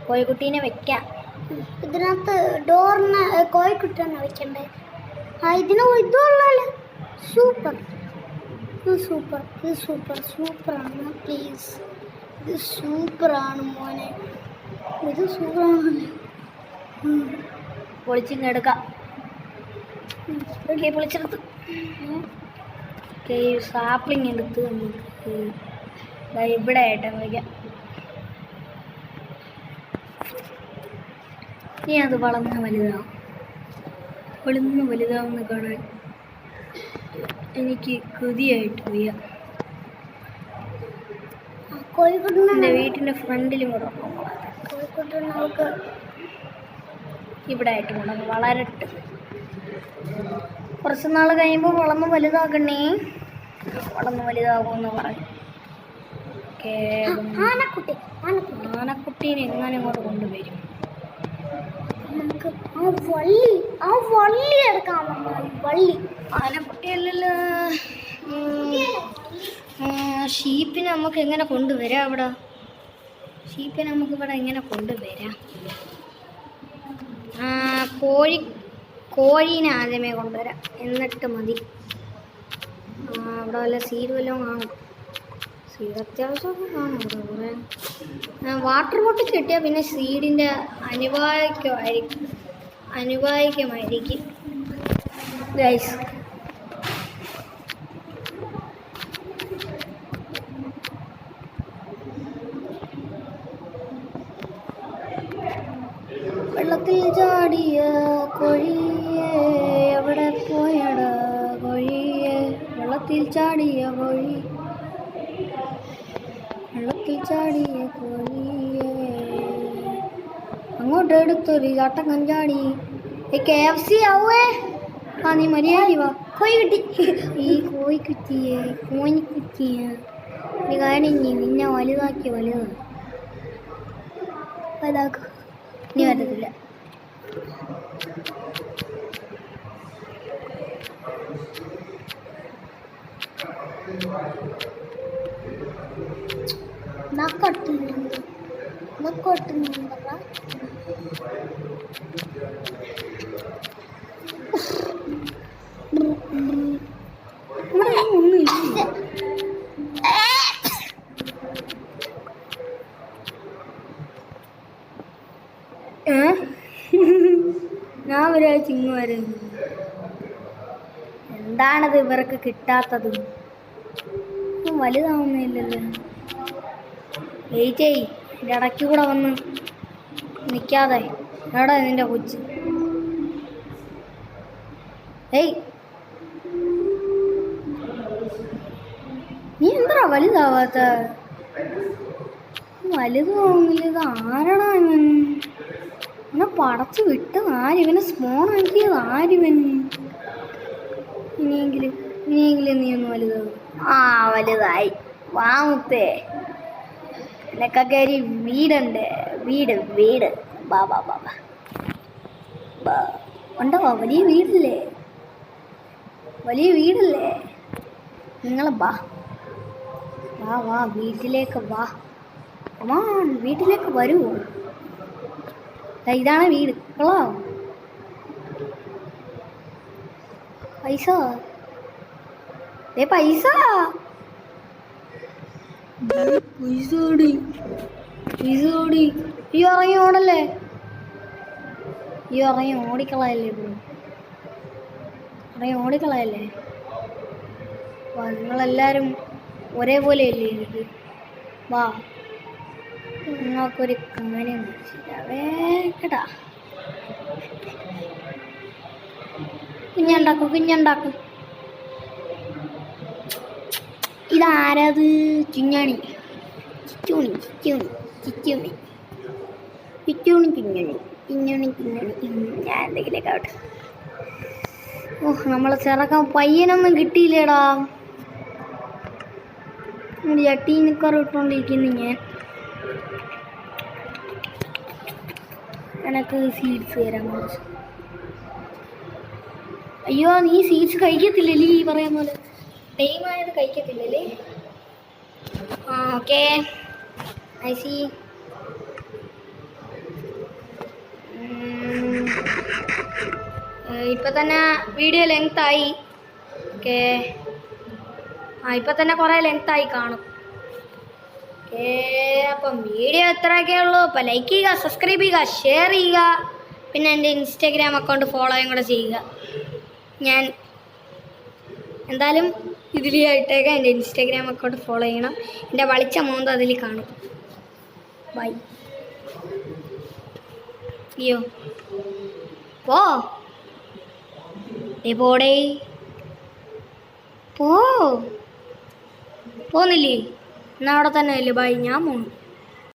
കോഴിക്കുട്ടീനെ വെക്കാം. ഇതിനകത്ത് ഡോറിന് കോഴിക്കുട്ടനെ വെക്കണ്ടേ? ഇതുള്ളല്ലോ. സൂപ്പറാണ്. പ്ലീസ്, ഇത് സൂപ്പറാണ് മോനെ, ഇത് സൂപ്പറാണല്ലേ. പൊളിച്ചിങ്ങെടുക്കാം. ഓക്കെ, പൊളിച്ചെടുത്ത് സാപ്ലിങ് എടുത്ത് നമുക്ക് ഇവിടെ ആയിട്ട് വയ്ക്കാം. ഇനി അത് വളർന്ന് വലുതാവുന്ന കാണാൻ എനിക്ക് കൊതിയായിട്ട് വയ്യ. എൻ്റെ വീട്ടിൻ്റെ ഫ്രണ്ടിലും കൂടെ കോഴിക്കുട്ടനെ നമുക്ക് ഇവിടെ ആയിട്ട് കൊണ്ടു വളരട്ടെ. കുറച്ച് നാൾ കഴിയുമ്പോൾ വളർന്ന് വലുതാകുമെന്ന് പറഞ്ഞു. ഓക്കെ, ആനക്കുട്ടീനെ എങ്ങനെ ഇങ്ങോട്ട് കൊണ്ടുവരും? നമുക്ക് ആ വള്ളി എടുക്കാം. ആനക്കുട്ടിയല്ലല്ലോ. ഷീപ്പിനെ നമുക്ക് എങ്ങനെ കൊണ്ടുവരാം? ഷീപ്പിനെ നമുക്ക് ഇവിടെ എങ്ങനെ കൊണ്ടുവരാം? കോഴീനെ ആദ്യമേ കൊണ്ടുവരാം, എന്നിട്ട് മതി. അവിടെ വല്ല സീഡ് വല്ലതും കാണും. സീഡ് അത്യാവശ്യമൊക്കെ കാണും ഇവിടെ കുറേ. വാട്ടർ ബോട്ടിൽ കിട്ടിയാൽ പിന്നെ സീഡിൻ്റെ അനിവാര്യമായിരിക്കും ഗൈസ്. വെള്ളത്തിൽ ചാടിയ കോഴിയെ എവിടെ പോയടാ കോഴിയെ? വെള്ളത്തിൽ ചാടിയ കോഴിയെ അങ്ങോട്ട് എടുത്തൊരു ചാട്ടം കഞ്ചാടി. KFC ആവേ. നീ മര്യാദ വാ. ഈ കോഴിക്കുറ്റിയെ ഒരു കാര്യം നിന്നെ വലുതാക്കും. നീ വരത്തില്ല. ഞാൻ ഒരാഴ്ച ഇങ്ങ് വരുന്നു. എന്താണത് ഇവർക്ക് കിട്ടാത്തത്? വലുതാവുന്നില്ലല്ലോ. വെയിറ്റ് ചെയ്, എൻ്റെ ഇടയ്ക്ക് കൂടെ വന്ന് നിൽക്കാതെ. എവിടെ നിൻ്റെ കൊച്ച്? നീ എന്താ വലുതാവാത്ത? വലുതാവുന്നില്ല. ഇത് ആരടാ ഇവൻ? ഇവനെ പടച്ച് വിട്ടത് ആര്? ഇവനെ സ്മോണാക്കിയത് ആരിവൻ? ഇനിയെങ്കിലും നീ ഒന്ന് വലുതാവും. വലുതായി. വാമുത്തേ, എനക്കൊക്കെ ഒരു വീടുണ്ട്. വീട് ബാബാ ഉണ്ടോ? വലിയ വീടല്ലേ? നിങ്ങൾ വാ വീട്ടിലേക്ക് വാ. വീട്ടിലേക്ക് വരൂ. ഇതാണ് വീട്. കൊള്ളാം. പൈസ ഓടി. ഈ ഇറങ്ങി ഓടല്ലേ? ഇറങ്ങി ഓടിക്കളയല്ലേ? നിങ്ങളെല്ലാവരും ഒരേപോലെയല്ലേ? എനിക്ക് വാ, നിങ്ങൾക്കൊരു കാര്യം കേട്ടാ. കുഞ്ഞുണ്ടാക്കും. ഇതാരത്? ചിഞ്ഞാണി. ചിച്ചൂണി. ഞാൻ എന്തെങ്കിലുമൊക്കെ ആവട്ടെ. ഓഹ്, നമ്മളെ ചെറുക്കാൻ പയ്യനൊന്നും കിട്ടിയില്ലേടാ. ചട്ടി നിക്കർ ഇട്ടുകൊണ്ടിരിക്കുന്നു ഞാൻ. എനക്ക് സീഡ്സ് തരാൻ കുറച്ച്. അയ്യോ, നീ സീഡ്സ് കഴിക്കത്തില്ലല്ലേ? ഈ പറയാൻ പോലെ ടൈം ആയത് കഴിക്കത്തില്ലല്ലേ? ആ, ഓക്കെ, ഐ സി. ഇപ്പം തന്നെ വീഡിയോ ലെങ്ത് ആയി. ഓക്കെ, ഇപ്പം തന്നെ കുറേ ലെങ്ത് ആയി കാണും. ഓക്കെ, അപ്പം വീഡിയോ ഇത്രയൊക്കെ ഉള്ളൂ. അപ്പോൾ ലൈക്ക് ചെയ്യുക, സബ്സ്ക്രൈബ് ചെയ്യുക, ഷെയർ ചെയ്യുക. പിന്നെ എൻ്റെ ഇൻസ്റ്റാഗ്രാം അക്കൗണ്ട് ഫോളോയും കൂടെ ചെയ്യുക. ഞാൻ എന്തായാലും ഇതിലായിട്ടേക്കാം. എൻ്റെ ഇൻസ്റ്റാഗ്രാം അക്കൗണ്ട് ഫോളോ ചെയ്യണം. എൻ്റെ വളിച്ച മോന്ത അതിൽ കാണും. ബൈ. അയ്യോ, പോടേ, പോന്നില്ലേ? എന്നാൽ അവിടെ തന്നെ അല്ലേ? ബൈ, ഞാൻ പോണു.